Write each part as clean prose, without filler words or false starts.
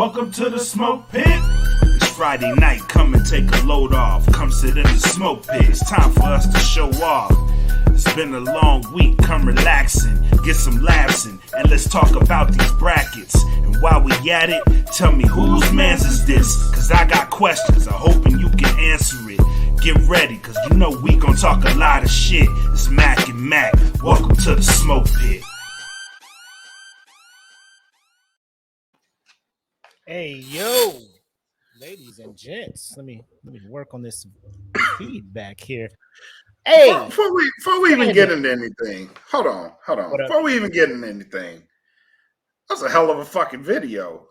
Welcome to the Smoke Pit. It's Friday night, come and take a load off. Come sit in the Smoke Pit, it's time for us to show off. It's been a long week, come relaxing, get some laughs in, and let's talk about these brackets. And while we at it, tell me whose man's is this? Cause I got questions, I'm hoping you can answer it. Get ready, cause you know we gon' talk a lot of shit. It's Mac and Makk, welcome to the Smoke Pit. Hey, yo, ladies and gents, let me work on this feedback here. Hey, before we even get into anything, hold on. Before we even get into anything, that's a hell of a fucking video.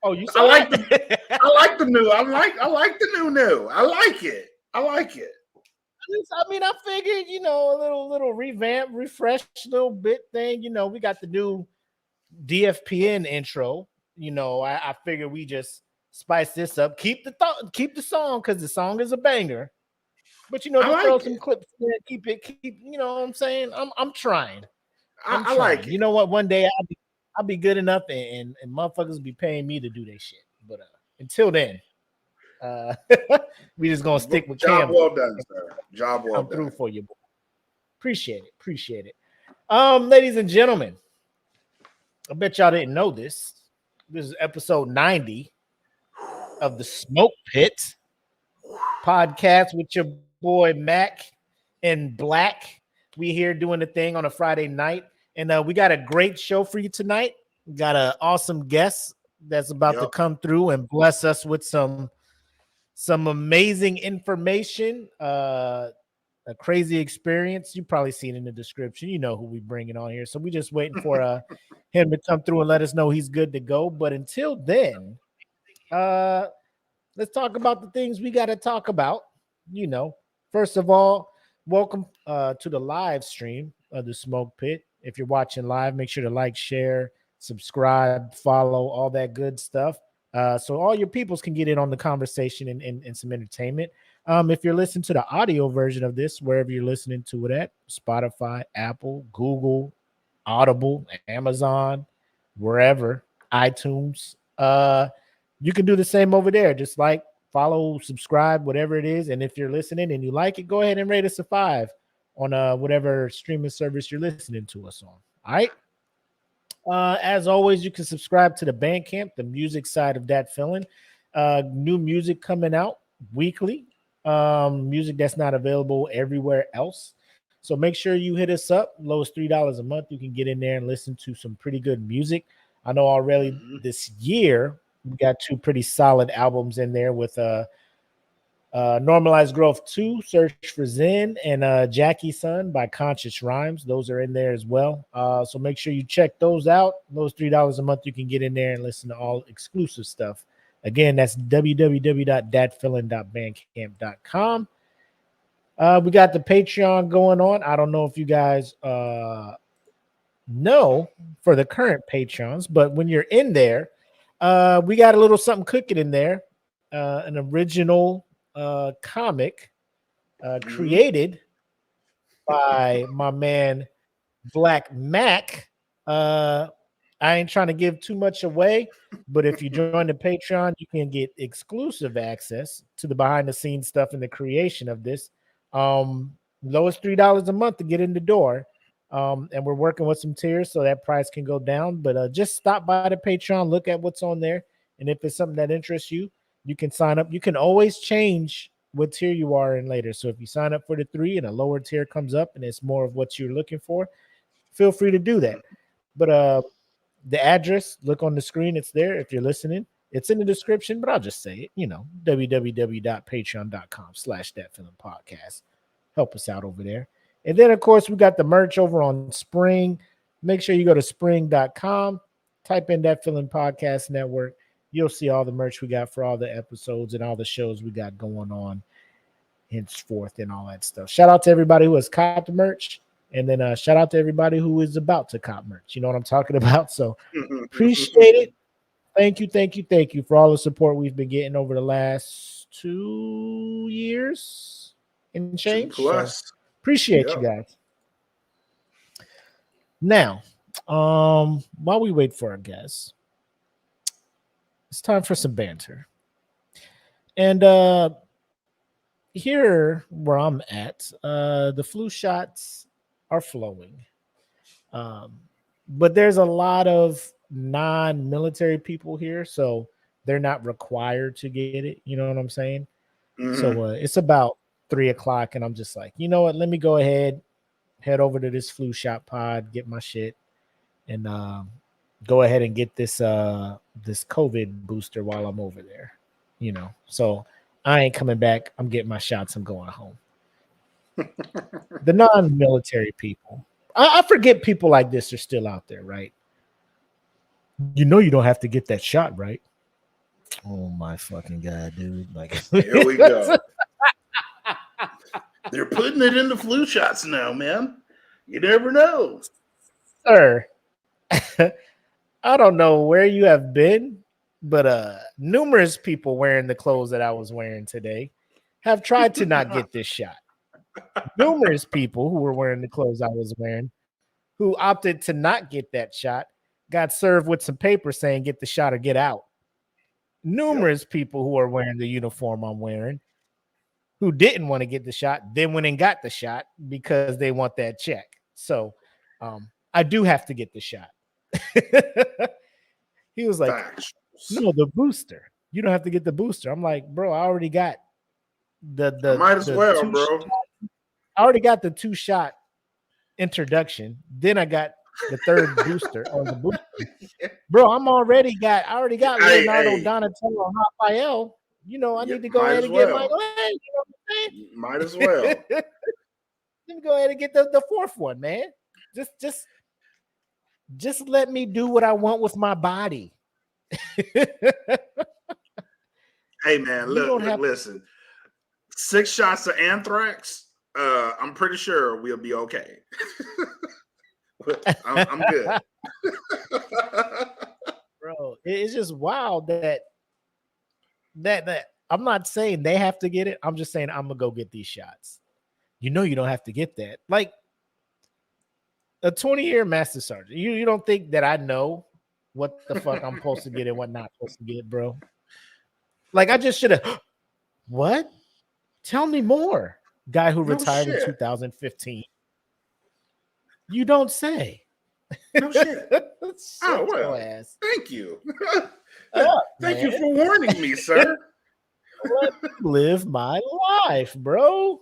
Oh, you saw I like the new. I like the new. I like it. I mean, I figured, a little revamp, refresh, little bit thing. We got the new DFPN intro. I figure we just spice this up. Keep the song because the song is a banger. But throw some clips in there, keep you know what I'm saying? I'm trying. I like it. You know what? One day I'll be good enough and motherfuckers be paying me to do their shit. But until then, we just gonna stick with Job Cam. well done, sir. Job well I'm done. through for you, boy. Appreciate it. Ladies and gentlemen, I bet y'all didn't know this. This is episode 90 of the Smoke Pit podcast with your boy Mac and Black. We here doing the thing on a Friday night, and we got a great show for you tonight. We got an awesome guest that's about to come through and bless us with some amazing information. A crazy experience. You probably seen in the description. You know who we bringing on here. So we just waiting for him to come through and let us know he's good to go. But until then, let's talk about the things we got to talk about. First of all, welcome to the live stream of the Smoke Pit. If you're watching live, make sure to like, share, subscribe, follow, all that good stuff. So all your peoples can get in on the conversation and some entertainment. If you're listening to the audio version of this, wherever you're listening to it at, Spotify, Apple, Google, Audible, Amazon, wherever, iTunes, you can do the same over there. Just like, follow, subscribe, whatever it is. And if you're listening and you like it, go ahead and rate us a 5 on whatever streaming service you're listening to us on. All right. As always, you can subscribe to the Bandcamp, the music side of that feeling. New music coming out weekly. Music that's not available everywhere else. So make sure you hit us up. Low as $3 a month. You can get in there and listen to some pretty good music. I know already this year we got 2 pretty solid albums in there with Normalized Growth 2, Search for Zen, and Jackie's Son by Conscious Rhymes. Those are in there as well. So make sure you check those out. Those $3 a month, you can get in there and listen to all exclusive stuff. Again, that's www.datfeeling.bandcamp.com. We got the Patreon going on. I don't know if you guys know for the current patrons, but when you're in there, we got a little something cooking in there. An original comic created by my man Black Mac. I ain't trying to give too much away, but if you join the Patreon, you can get exclusive access to the behind the scenes stuff and the creation of this. Lowest $3 a month to get in the door. And we're working with some tiers so that price can go down. But just stop by the Patreon, look at what's on there. And if it's something that interests you, you can sign up. You can always change what tier you are in later. So if you sign up for the 3 and a lower tier comes up and it's more of what you're looking for, feel free to do that. But the address, look on the screen. It's there. If you're listening, it's in the description, but I'll just say it, www.patreon.com/thatfeelingpodcast. Help us out over there. And then, of course, we got the merch over on Spring. Make sure you go to spring.com, type in That Feeling Podcast Network. You'll see all the merch we got for all the episodes and all the shows we got going on henceforth and all that stuff. Shout out to everybody who has copped the merch. And then shout out to everybody who is about to cop merch. You know what I'm talking about? So appreciate it. Thank you for all the support we've been getting over the last 2 years and change. 2 plus. So appreciate you guys. Now, while we wait for our guests, it's time for some banter. And here where I'm at, the flu shots are flowing. Um, but there's a lot of non-military people here, so they're not required to get it. You know what I'm saying? Mm-hmm. So it's about 3 o'clock, and I'm just like, you know what? Let me go ahead, head over to this flu shot pod, get my shit, and go ahead and get this this COVID booster while I'm over there. You know, so I ain't coming back. I'm getting my shots. I'm going home. The non-military people. I forget people like this are still out there, right? You know, you don't have to get that shot, right? Oh my fucking god, dude! Like, here we go. They're putting it in the flu shots now, man. You never know, sir. I don't know where you have been, but numerous people wearing the clothes that I was wearing today have tried to not get this shot. Numerous people who were wearing the clothes I was wearing, who opted to not get that shot, got served with some paper saying get the shot or get out. Numerous people who are wearing the uniform I'm wearing, who didn't want to get the shot, then went and got the shot because they want that check. So I do have to get the shot. He was like, facts. no, the booster. You don't have to get the booster. I'm like, bro, I already got the might as well, bro. I already got the 2-shot introduction. Then I got the third booster or the booster. Bro, I already got Leonardo, Donatello, and Raphael. You know, I need to go ahead and get my. You know what I'm saying? Might as well. Let me go ahead and get the fourth one, man. Just let me do what I want with my body. Hey man, listen. 6 shots of anthrax. I'm pretty sure we'll be okay. I'm good. Bro, it's just wild that I'm not saying they have to get it. I'm just saying I'm gonna go get these shots. You know, you don't have to get that. Like a 20-year master sergeant. You don't think that I know what the fuck I'm supposed to get and what not supposed to get, bro? Like I just should have. What? Tell me more. Guy who retired in 2015. You don't say. No shit. Oh well. Ass. Thank you. Thank man. you for warning me, sir. Let me live my life, bro.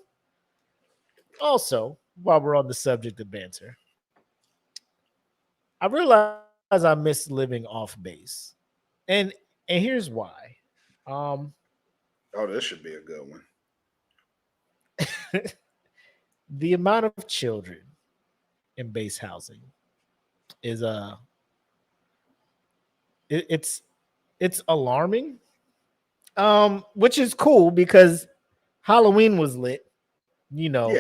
Also, while we're on the subject of banter, I realize I miss living off base, and here's why. Oh, this should be a good one. The amount of children in base housing is it's alarming. Which is cool because Halloween was lit. You know,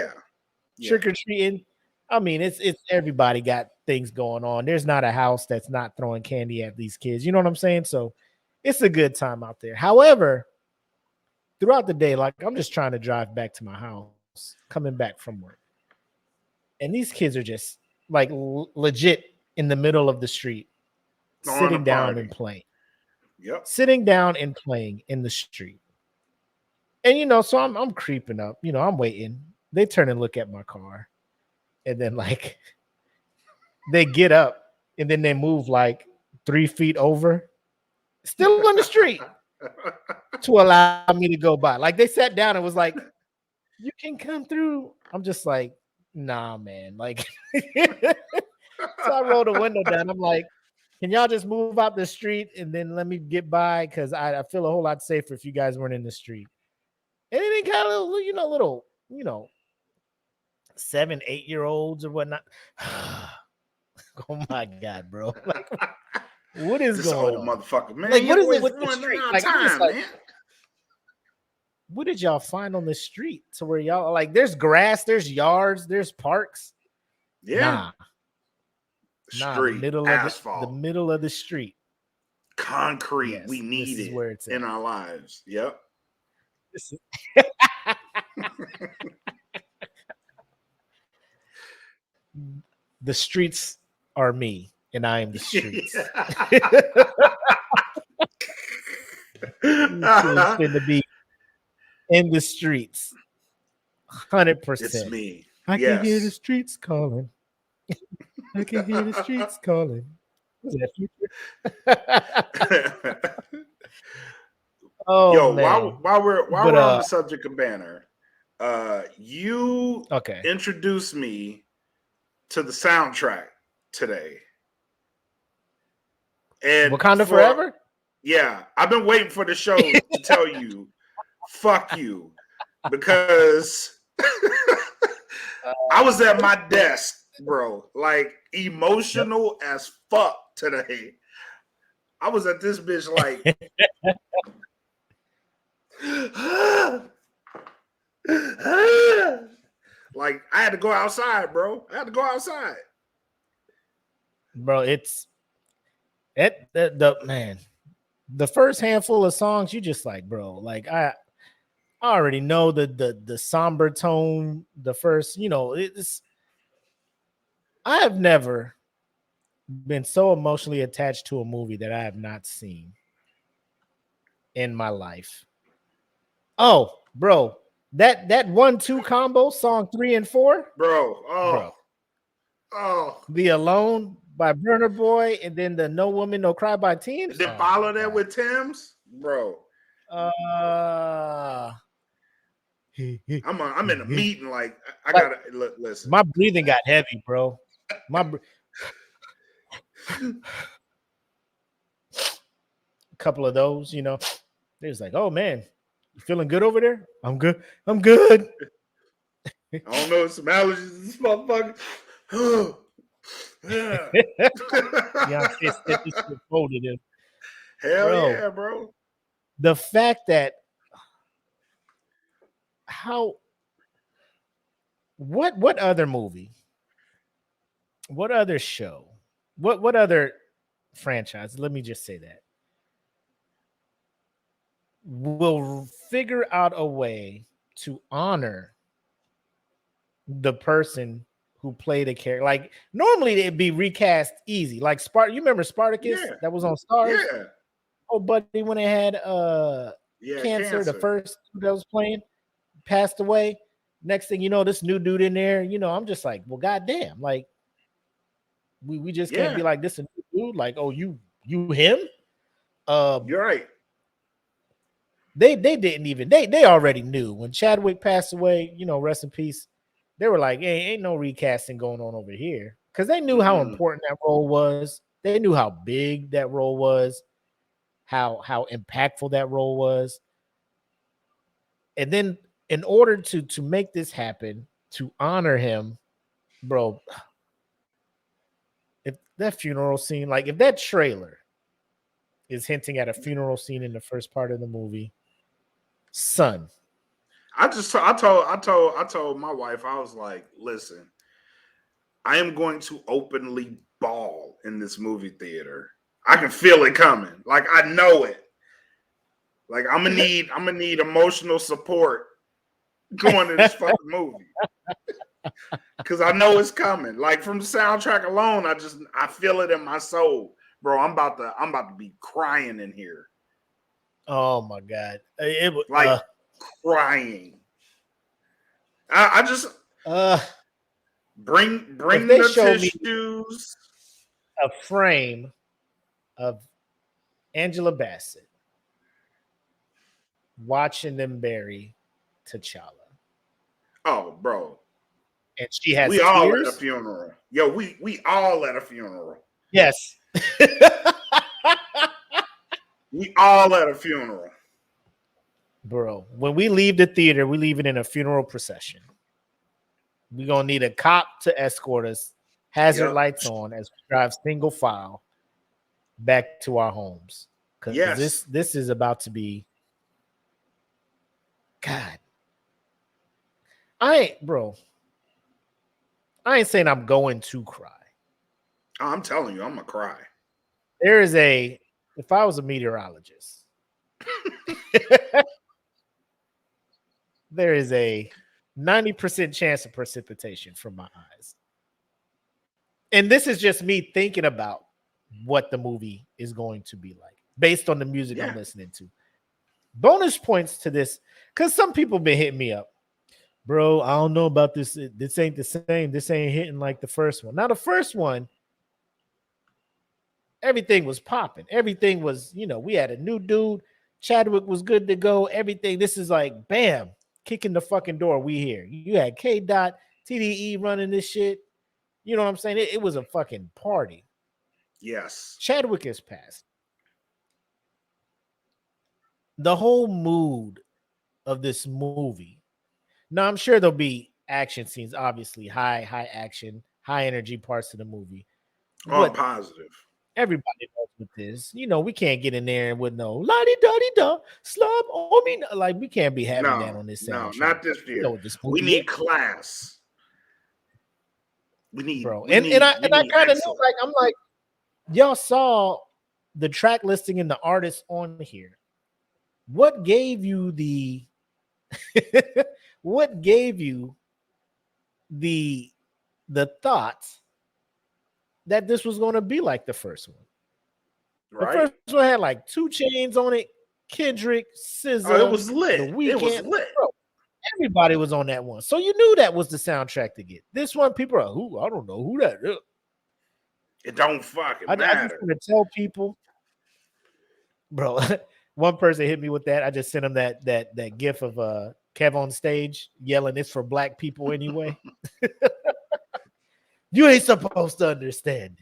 trick or treating. I mean, it's everybody got things going on. There's not a house that's not throwing candy at these kids. You know what I'm saying? So it's a good time out there. However, throughout the day, like I'm just trying to drive back to my house, coming back from work, and these kids are just like legit in the middle of the street, sitting down and playing. Yep. Sitting down and playing in the street. And you know, so I'm creeping up, you know, I'm waiting. They turn and look at my car. And then like they get up and then they move like 3 feet over, still on the street, to allow me to go by. Like they sat down and was like, you can come through. I'm just like, nah, man. Like so I rolled the window down. I'm like, can y'all just move out the street and then let me get by? Because I feel a whole lot safer if you guys weren't in the street. And then kind of little 7, 8-year-olds or whatnot. Oh my god, bro! Like, what is this going old on, motherfucker, man? Like, what is it with the street? Like, time, like, man? What did y'all find on the street to where y'all like? There's grass, there's yards, there's parks. Yeah. Street, asphalt, the middle of the street, concrete. Yes, we need it where it's in our lives. Yep. The streets are me, and I am the streets. It's finna be in the streets, 100%. It's me. I can hear the Yes. streets calling. I can hear the streets calling. Was that Future? Oh Yo, man! while we're on the subject of Banner, you introduced me to the soundtrack today, and Wakanda Forever. Yeah, I've been waiting for the show to tell you, fuck you, because I was at my desk, bro, like emotional as fuck today. I was at this bitch like, like I had to go outside, bro. I had to go outside, bro. It's the man. The first handful of songs, you just like, bro. Like I already know the somber tone. The first, it's. I have never been so emotionally attached to a movie that I have not seen in my life. Oh, bro, that 1-2 combo, song 3 and 4, bro. The Alone by Burna Boy, and then the No Woman No Cry by Teams. Then follow that with Tim's, bro. I'm in a meeting. Like I gotta listen. My breathing got heavy, bro. A couple of those, it was like, oh man, you feeling good over there? I'm good. I don't know, some allergies, this motherfucker. Yeah, it's folded in. Hell yeah, bro. The fact that what other movie, what other show, what other franchise, let me just say that, will figure out a way to honor the person who played a character. Like normally it'd be recast easy. Like you remember Spartacus that was on Stars? Yeah. Oh, buddy, when it had cancer, the first that was playing passed away. Next thing you know, this new dude in there, I'm just like, well, goddamn, like we just can't be like this a new dude, like, oh, you him? You're right. They didn't even they already knew when Chadwick passed away, rest in peace. They were like, hey, ain't no recasting going on over here, because they knew how important that role was. They knew how big that role was, how impactful that role was. And then in order to make this happen, to honor him, bro, if that funeral scene, like if that trailer is hinting at a funeral scene in the first part of the movie, son. I told my wife, I was like, listen, I am going to openly bawl in this movie theater. I can feel it coming. Like I know it. Like I'm gonna need emotional support going to this fucking movie. Cause I know it's coming. Like from the soundtrack alone, I feel it in my soul. Bro, I'm about to be crying in here. Oh my God. It was like crying. I just bring the tissues. A frame of Angela Bassett watching them bury T'Challa. Oh, bro. And she has tears. All at a funeral. Yo, we all at a funeral. Yes. We all at a funeral. Bro, when we leave the theater, we leave it in a funeral procession. We're going to need a cop to escort us, hazard lights on as we drive single file back to our homes. Because this is about to be, God. I ain't saying I'm going to cry. I'm telling you, I'm going to cry. If I was a meteorologist, there is a 90% chance of precipitation from my eyes. And this is just me thinking about what the movie is going to be like based on the music I'm listening to. Bonus points to this, because some people been hitting me up. Bro, I don't know about this. This ain't the same. This ain't hitting like the first one. Now, the first one, everything was popping. Everything was, we had a new dude. Chadwick was good to go. Everything. This is like, bam, kicking the fucking door. We here. You had K. Dot, TDE running this shit. You know what I'm saying? It was a fucking party. Yes. Chadwick is passed. The whole mood of this movie. Now, I'm sure there'll be action scenes, obviously, high action, high energy parts of the movie. All positive. Everybody knows what this. We can't get in there with no la-di-da-di-da, slub on me. Like, we can't be having that on this soundtrack. No, not this year. We need class. We need, bro. And I kind of know, like, I'm like, y'all saw the track listing and the artists on here. What gave you the what gave you the thoughts that this was going to be like the first one? Right. The first one had like 2 Chainz on it, Kendrick, SZA. Oh, it was lit. The Weeknd. It was lit. Bro, everybody was on that one. So you knew that was the soundtrack to get. This one, people are, who? I don't know who that is. It don't fucking matter. I just want to tell people, bro. One person hit me with that. I just sent him that gif of Kev on stage yelling, "It's for black people anyway." You ain't supposed to understand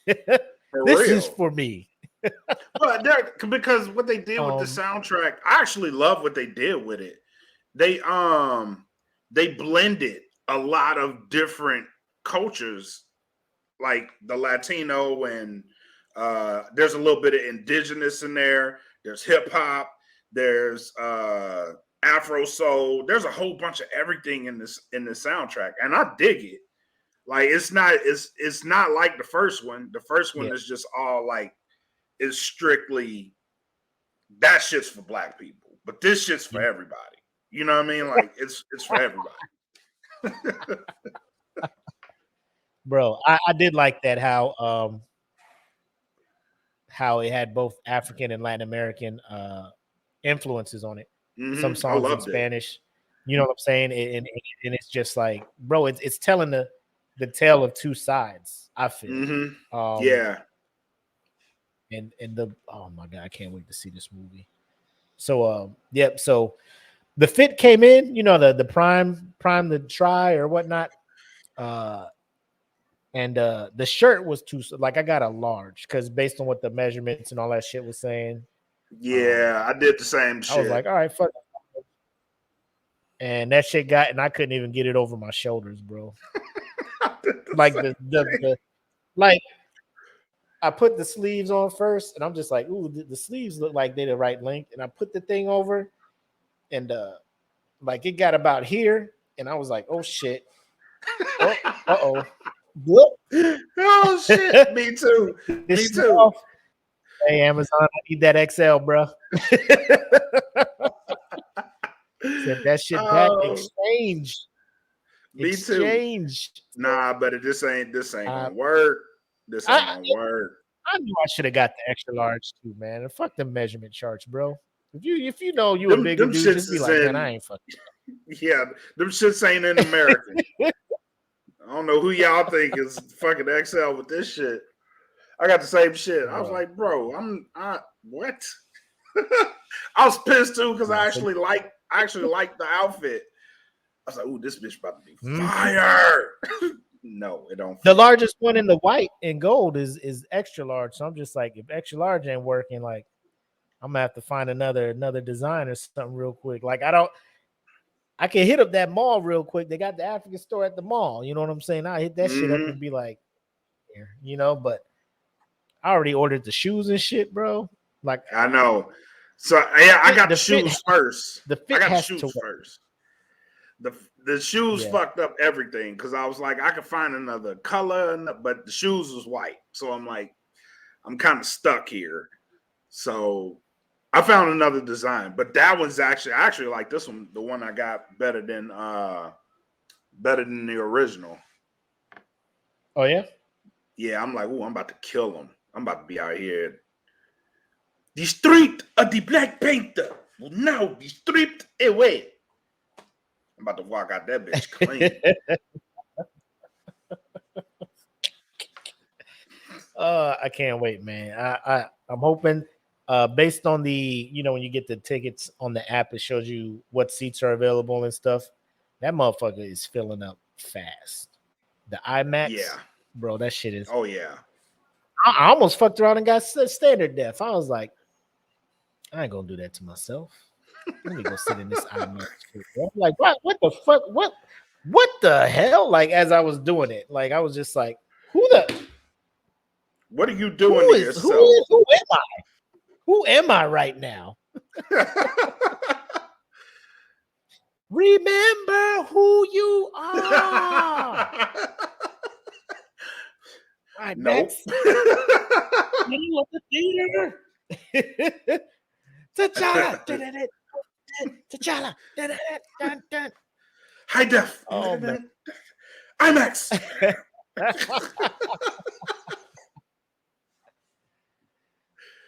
it. This is for me. Well, because what they did with the soundtrack, I actually love what they did with it. They blended a lot of different cultures, like the Latino, and there's a little bit of indigenous in there. There's hip hop. There's Afro soul. There's a whole bunch of everything in this soundtrack, and I dig it. Like, it's not like the first one. The first one is just all like, is strictly that shit's for black people, but this shit's for everybody. You know what I mean? Like, it's for everybody. Bro, I did like that how it had both African and Latin American influences on it. Mm-hmm. Some songs in Spanish. You know what I'm saying? And it's just like, bro, it's telling the tale of 2 sides, I feel. Mm-hmm. Yeah. And oh my God, I can't wait to see this movie. So so the fit came in, the prime the try or whatnot. And the shirt was too, like, I got a large because based on what the measurements and all that shit was saying. Yeah, I did the same shit. I was like, all right, fuck. And that shit and I couldn't even get it over my shoulders, bro. Like like I put the sleeves on first, and I'm just like, ooh, the sleeves look like they're the right length. And I put the thing over, and like it got about here, and I was like, oh shit. Oh, oh shit. Me too. Me too. Hey, Amazon, I need that XL, bro. Said that shit back. Exchange. Me too. Nah, but this ain't gonna work. This ain't gonna work. I knew I should have got the extra large too, man. And fuck the measurement charts, bro. If you know you a bigger dude, just be like, man, I ain't fucking. Yeah, them shits ain't in American. I don't know who y'all think is fucking XL with this shit. I got the same shit. I was like, bro, what? I was pissed too because I actually liked the outfit. I was like, ooh, this bitch about to be fire. No, it don't. The largest one in the white and gold is extra large. So I'm just like, if extra large ain't working, like, I'm gonna have to find another design or something real quick. Like, I can hit up that mall real quick. They got the African store at the mall. You know what I'm saying? I hit that shit up and be like, but I already ordered the shoes and shit, bro. Like, I know. So yeah, I got the shoes first. The fit has to work first. The shoes fucked up everything because I was like, I could find another color, but the shoes was white. So I'm like, I'm kind of stuck here. So I found another design, but that was I actually like this one. The one I got better than the original. Oh yeah? Yeah, I'm like, ooh, I'm about to kill them. I'm about to be out here. The street of the Black Panther. will now be stripped away. I'm about to walk out that bitch clean. I can't wait, man. I'm hoping, based on the, when you get the tickets on the app, it shows you what seats are available and stuff. That motherfucker is filling up fast. The IMAX, Yeah. bro, that shit is. Oh yeah. I almost fucked around and got standard def. I was like, I ain't gonna do that to myself. Let me go sit in this IMAX. I'm like, what the fuck? What the hell? Like, as I was doing it, like I was just like, what are you doing to yourself? Who am I? Who am I right now? Remember who you are. Right, nope. Middle of the theater. T'Challa. T'Challa. High def. Oh, man. IMAX.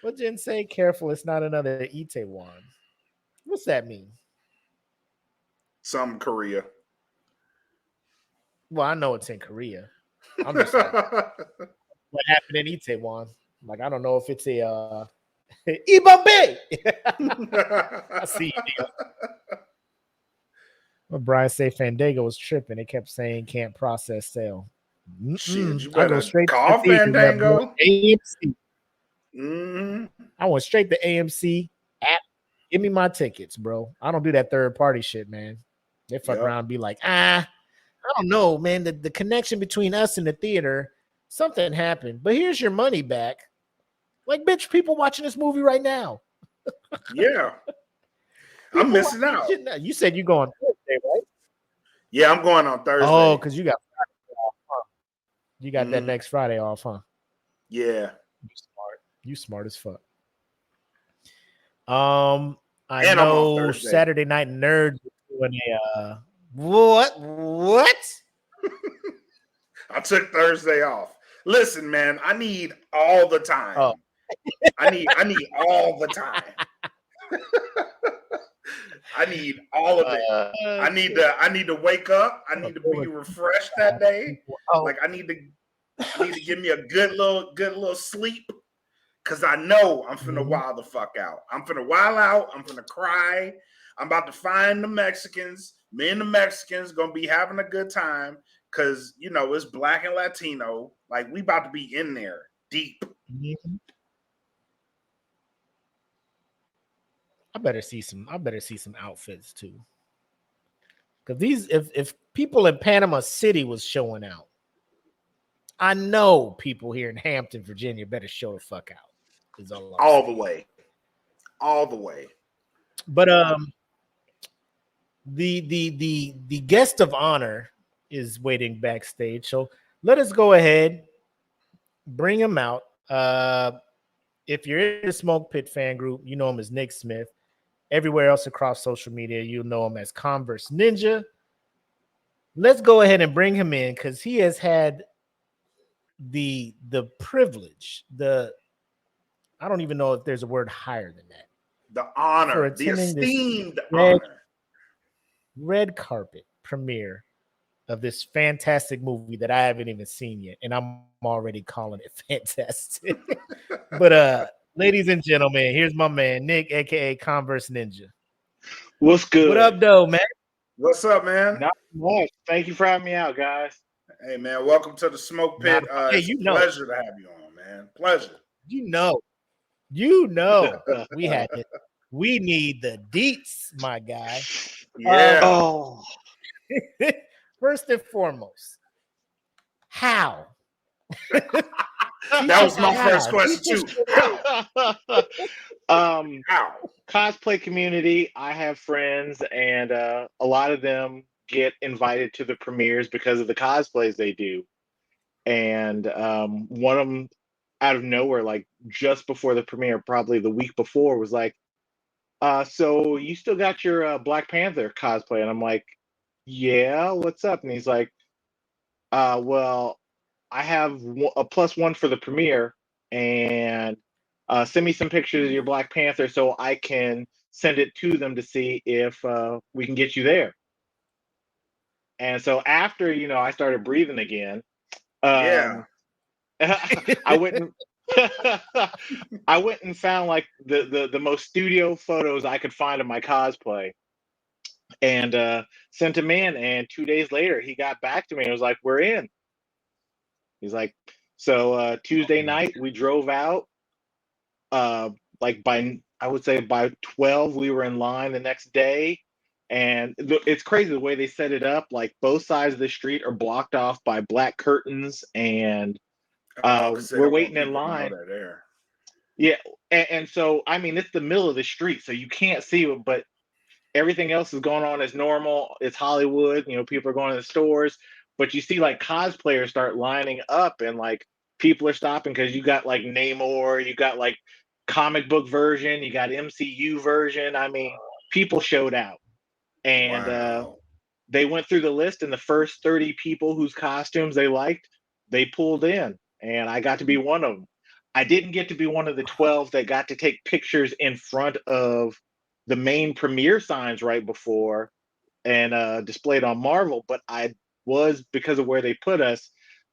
What Jen say? Careful, it's not another Itaewon. What's that mean? Some Korea. Well, I know it's in Korea. I'm just like, what happened in Itaewon? Like, I don't know if it's a Ibambe. I see you. Well, Brian say Fandango was tripping. It kept saying can't process sale. Shit, you I go better straight call to the Fandango. AMC. Mm-hmm. I went straight to AMC app. Give me my tickets, bro. I don't do that third party shit, man. They fuck around and be like, I don't know, man. The connection between us and the theater, something happened. But here's your money back. Like, bitch, people watching this movie right now. Yeah. I'm missing out. You said you go on Thursday, right? Yeah, I'm going on Thursday. Oh, because you got Friday off, huh? You got that next Friday off, huh? Yeah. You smart as fuck. I know Saturday Night Nerds doing a what? I took Thursday off. Listen, man, I need all the time. Oh. I need all the time. I need all of it. I need to wake up. I need to be refreshed that day. Like I need to give me a good little sleep. Cause I know I'm finna wild the fuck out. I'm finna wild out. I'm finna cry. I'm about to find the Mexicans. Me and the Mexicans gonna be having a good time. Cause it's Black and Latino. Like we about to be in there deep. Mm-hmm. I better see some outfits too. Cause if people in Panama City was showing out, I know people here in Hampton, Virginia better show the fuck out. All the way. But the guest of honor is waiting backstage. So let us go ahead, bring him out. If you're in the Smoke Pit fan group, you know him as Nick Smith. Everywhere else across social media, you know him as Converse Ninja. Let's go ahead and bring him in because he has had the privilege, I don't even know if there's a word higher than that. The honor, the esteemed honor. Red carpet premiere of this fantastic movie that I haven't even seen yet, and I'm already calling it fantastic. But ladies and gentlemen, here's my man Nick, aka Converse Ninja. What's good? What up, though, man? What's up, man? Not much. Thank you for having me out, guys. Hey, man, welcome to the Smoke Pit. It's a pleasure to have you on, man. Pleasure. You know, we need the deets, my guy. Yeah. First and foremost, how? That was my first question too. How? Cosplay community. I have friends, and a lot of them get invited to the premieres because of the cosplays they do. And one of them, out of nowhere, like just before the premiere, probably the week before, was like, "So you still got your Black Panther cosplay?" And I'm like, "Yeah, what's up?" And he's like, "Well, I have a +1 for the premiere, and send me some pictures of your Black Panther so I can send it to them to see if we can get you there. And so after, I started breathing again, Yeah. I went and I went and found like the most studio photos I could find of my cosplay, and sent him in. And 2 days later, he got back to me and was like, "We're in." He's like, so Tuesday night we drove out. Like I would say by 12 we were in line the next day, and it's crazy the way they set it up. Like both sides of the street are blocked off by black curtains, and we're waiting in line. Yeah, and so I mean it's the middle of the street, so you can't see it, but everything else is going on as normal. It's Hollywood, people are going to the stores, but you see like cosplayers start lining up, and like people are stopping because you got like Namor, you got like comic book version, you got MCU version. I mean, people showed out, and Wow. they went through the list, and the first 30 people whose costumes they liked, they pulled in, and I got to be one of them. I didn't get to be one of the 12 that got to take pictures in front of the main premiere signs right before and displayed on Marvel, but I was, because of where they put us,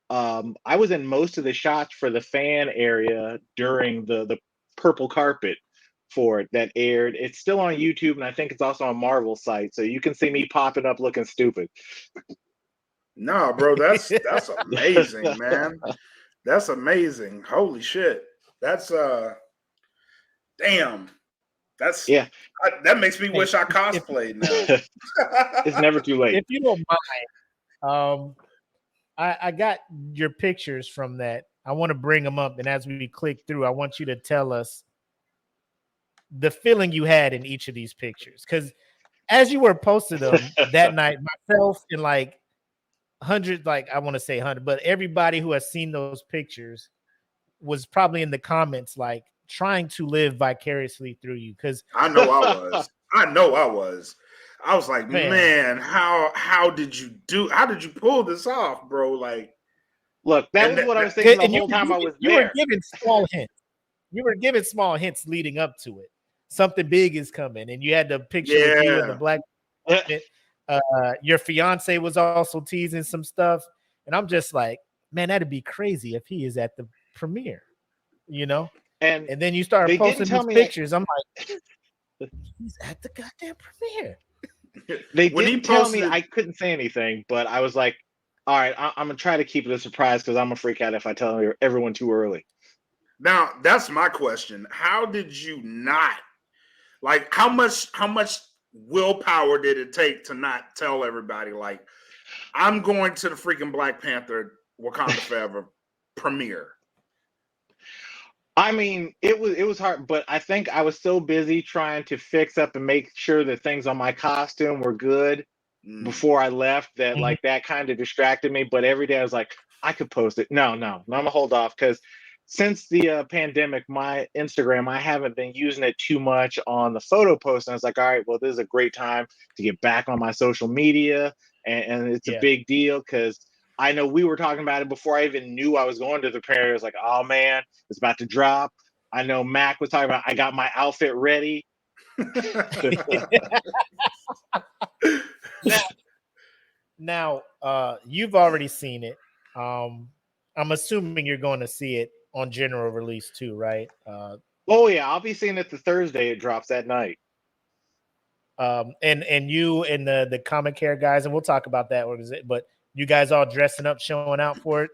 I was in most of the shots for the fan area during the purple carpet for it that aired. It's still on YouTube, and I think it's also on Marvel's site, so you can see me popping up looking stupid. No, bro, that's amazing, man. That's amazing. Holy shit. That's damn. That's Yeah. That makes me wish I cosplayed now. It's never too late. If you don't mind, I got your pictures from that. I want to bring them up, and as we click through, I want you to tell us the feeling you had in each of these pictures, because as you were posting them that night, myself and like hundreds, like I want to say 100, but everybody who has seen those pictures was probably in the comments like trying to live vicariously through you, because I know I was. I was like, man, how did you pull this off, bro? Like, look, that was what I was thinking the whole time I was there. You were giving small hints. You were giving small hints leading up to it. Something big is coming, and you had the picture with you and the black. Your fiance was also teasing some stuff, and I'm just like, man, that'd be crazy if he is at the premiere, And then you start posting these pictures. I'm like, he's at the goddamn premiere. They didn't tell me I couldn't say anything, but I was like, all right, I'm gonna try to keep it a surprise because I'm gonna freak out if I tell everyone too early. Now that's my question. How did you not, like, how much willpower did it take to not tell everybody, like, I'm going to the freaking Black Panther Wakanda Forever premiere? I mean, it was hard, but I think I was so busy trying to fix up and make sure that things on my costume were good before I left that like that kind of distracted me. But every day I was like, I could post it. No, I'm gonna hold off, because since the pandemic, my Instagram, I haven't been using it too much on the photo post. And I was like, all right, well, this is a great time to get back on my social media, and it's a big deal because I know we were talking about it before I even knew I was going to the premiere. I was like, oh man, it's about to drop. I know Mac was talking about, I got my outfit ready. Now, you've already seen it. I'm assuming you're going to see it on general release too, right? Oh yeah, I'll be seeing it the Thursday it drops that night. And you and the Comic Care guys, and we'll talk about that. But you guys all dressing up, showing out for it?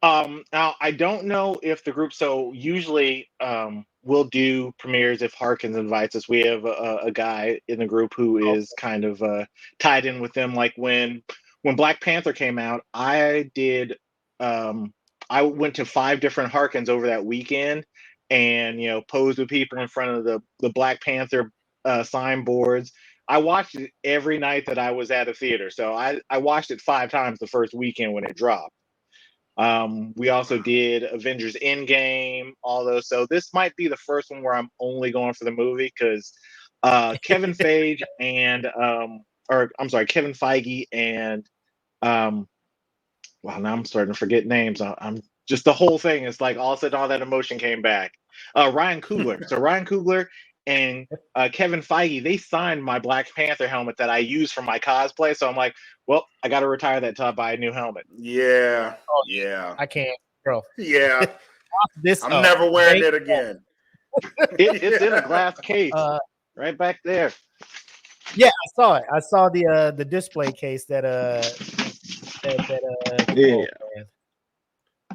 Now I don't know if the group. So usually, we'll do premieres if Harkins invites us. We have a guy in the group who is kind of tied in with them. Like when Black Panther came out, I did. I went to 5 different Harkins over that weekend, and posed with people in front of the Black Panther signboards. I watched it every night that I was at a theater. So I watched it 5 times the first weekend when it dropped. We also did Avengers Endgame, all those. So this might be the first one where I'm only going for the movie because Kevin Feige and Kevin Feige and well, now I'm starting to forget names. I'm just, the whole thing is like all of a sudden all that emotion came back. Ryan Coogler. So Ryan Coogler and Kevin Feige, they signed my Black Panther helmet that I use for my cosplay. So I'm like, well, I got to retire that till I buy a new helmet. Yeah. Oh, Yeah. I can't, bro. Yeah. This I'm never wearing it thank- again. It's in a glass case right back there. Yeah, I saw it. I saw the display case that Yeah. oh, man.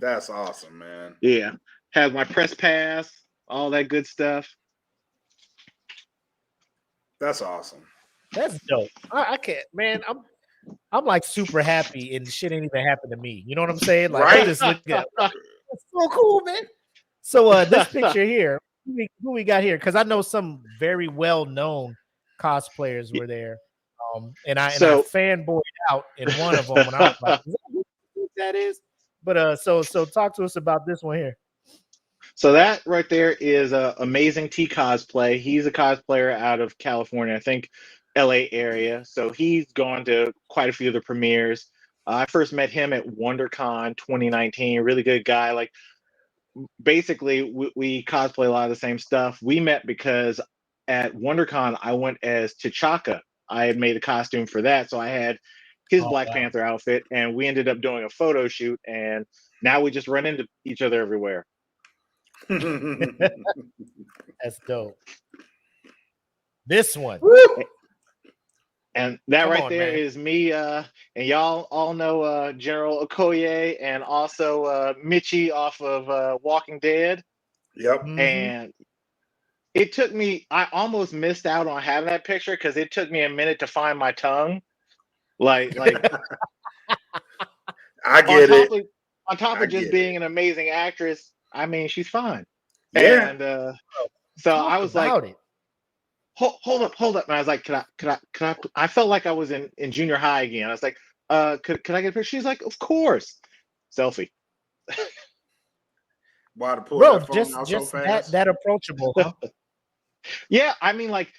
That's awesome, man. Yeah. Have my press pass, all that good stuff. That's awesome. That's dope. I can't, man. I'm like super happy, and shit ain't even happened to me. You know what I'm saying? Like, Right? I just look at it's so cool, man. So this picture here, who we got here? Because I know some very well known cosplayers were there, and I fanboyed out in one of them when I was like, "Is that who that is?" But so talk to us about this one here. So that right there is Amazing T Cosplay. He's a cosplayer out of California, I think LA area. So he's gone to quite a few of the premieres. I first met him at WonderCon 2019. Really good guy. Like basically, we cosplay a lot of the same stuff. We met because at WonderCon I went as T'Chaka. I had made a costume for that, so I had his Black Panther outfit, and we ended up doing a photo shoot. And now we just run into each other everywhere. That's dope. This one. And that right there is me, and y'all all know General Okoye and also Mitchie off of Walking Dead. Yep. And it took me, I almost missed out on having that picture because it took me a minute to find my tongue. Like I get it. On top of just being an amazing actress, I mean, she's fine. Yeah. And so I was like, hold up. And I was like, can I? I felt like I was in junior high again. I was like, could I get a picture? She's like, of course. Selfie. Why to pull Bro, that phone out so fast? that approachable, huh? Yeah, I mean, like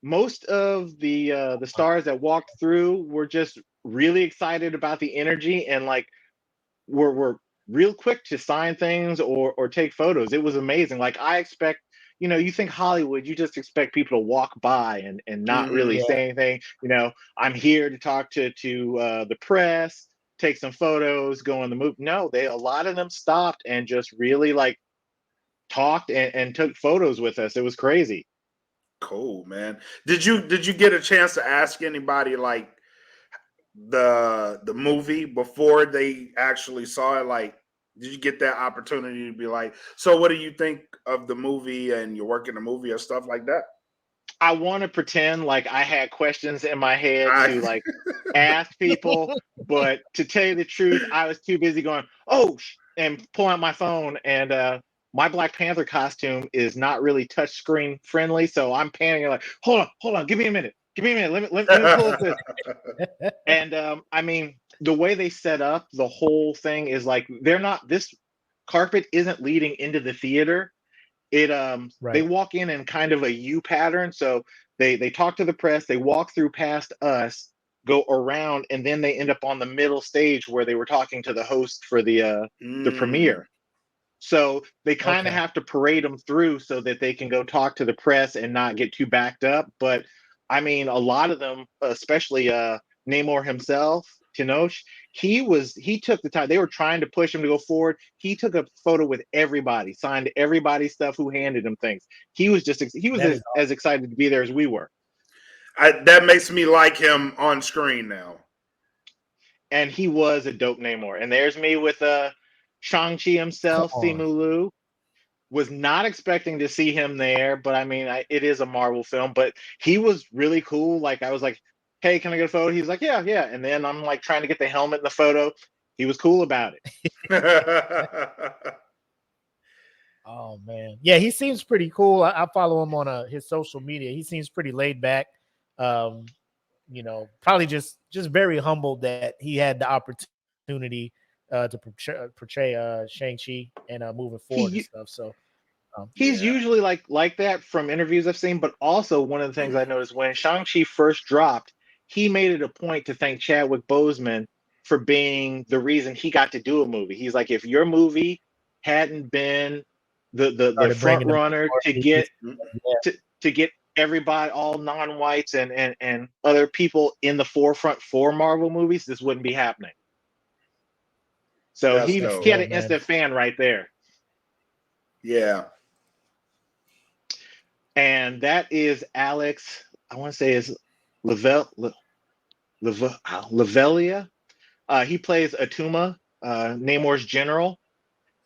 most of the stars that walked through were just really excited about the energy and like were real quick to sign things or take photos. It was amazing. Like I expect, you think Hollywood, you just expect people to walk by and not really say anything. I'm here to talk to the press, take some photos, go on the move. No, a lot of them stopped and just really like talked and took photos with us. It was crazy. Cool, man. Did you get a chance to ask anybody like the movie before they actually saw it? Like, did you get that opportunity to be like, so what do you think of the movie and you're working the movie or stuff like that? I want to pretend like I had questions in my head to like ask people, but to tell you the truth, I was too busy going, and pull out my phone. And my Black Panther costume is not really touchscreen friendly, so I'm panicking like, hold on, give me a minute. Let me pull up this. And I mean, the way they set up the whole thing is like this carpet isn't leading into the theater. They walk in kind of a U pattern. So they talk to the press, they walk through past us, go around, and then they end up on the middle stage where they were talking to the host for the premiere. So they kind of have to parade them through so that they can go talk to the press and not get too backed up. But I mean, a lot of them, especially Namor himself, Tenoch, he took the time. They were trying to push him to go forward. He took a photo with everybody, signed everybody's stuff who handed him things. He was as excited to be there as we were. That makes me like him on screen now. And he was a dope Namor. And there's me with Shang-Chi himself, Simu Liu. Was not expecting to see him there, but I mean, it is a Marvel film, but he was really cool. Like, I was like, hey, can I get a photo? He's like, yeah. And then I'm like trying to get the helmet in the photo. He was cool about it. Oh, man. Yeah, he seems pretty cool. I follow him on his social media. He seems pretty laid back. Probably just very humbled that he had the opportunity to portray Shang-Chi and moving forward and stuff. So he's usually like that from interviews I've seen, but also one of the things I noticed when Shang-Chi first dropped, he made it a point to thank Chadwick Boseman for being the reason he got to do a movie. He's like, if your movie hadn't been the front runner to get to get everybody, all non-whites and other people in the forefront for Marvel movies, this wouldn't be happening. So That's he dope. had an man. instant fan right there. Yeah. And that is Alex, I want to say is Lavelia. He plays Atuma, Namor's general,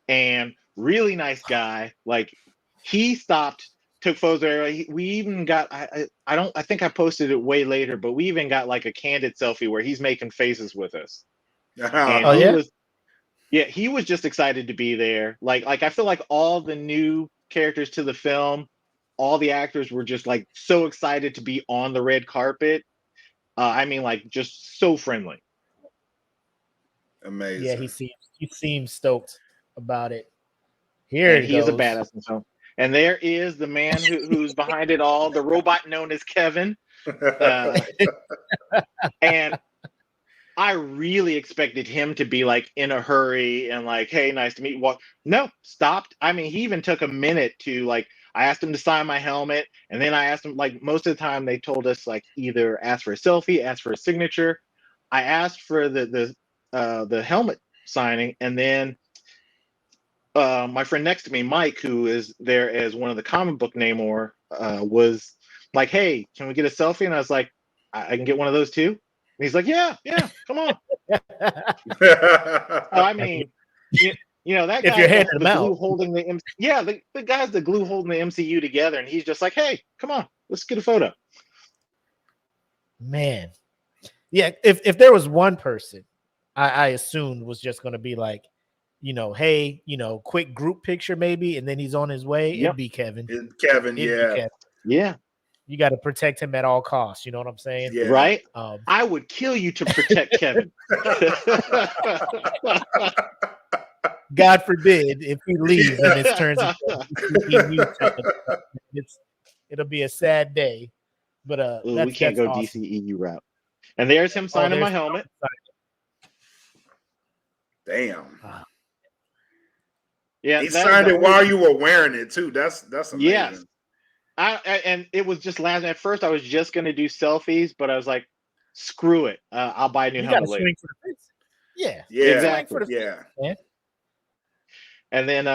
and really nice guy. Like, he stopped, took photos. We even got, I think I posted it way later, but we even got like a candid selfie where he's making faces with us. And Oh, he yeah? was, he was just excited to be there. Like I feel like all the new characters to the film, all the actors were just like so excited to be on the red carpet. I mean, like, just so friendly. Amazing. Yeah, he seems stoked about it. Here And it he is a goes. badass in film. And there is the man who's behind it all, the robot known as Kevin. And I really expected him to be like in a hurry and like, hey, nice to meet you. Well, no, stopped. I mean, he even took a minute to like, I asked him to sign my helmet. And then I asked him, like, most of the time they told us like either ask for a selfie, ask for a signature. I asked for the helmet signing, and then my friend next to me, Mike, who is there as one of the comic book Namor, was like, "Hey, can we get a selfie?" And I was like, "I can get one of those too." And he's like, "Yeah, come on." I mean, that If you're guy's handing the them glue out. holding the guy's the glue holding the MCU together, and he's just like, "Hey, come on, let's get a photo." Man. Yeah, if there was one person I assumed was just going to be like, hey, quick group picture maybe, and then he's on his way, Yep. it'd be Kevin. Kevin, It'd be yeah. Kevin. Yeah. You got to protect him at all costs. You know what I'm saying? Yeah. Right? I would kill you to protect Kevin. God forbid if he leaves and it turns it'll be a sad day. But we can't go awesome. DCEU route. And there's him signing my helmet. Damn. Yeah, he signed it while you were wearing it too. That's amazing. Yes. And it was just last. At first, I was just going to do selfies, but I was like, "Screw it! I'll buy a new helmet later." For the face. Yeah, exactly. Man. And then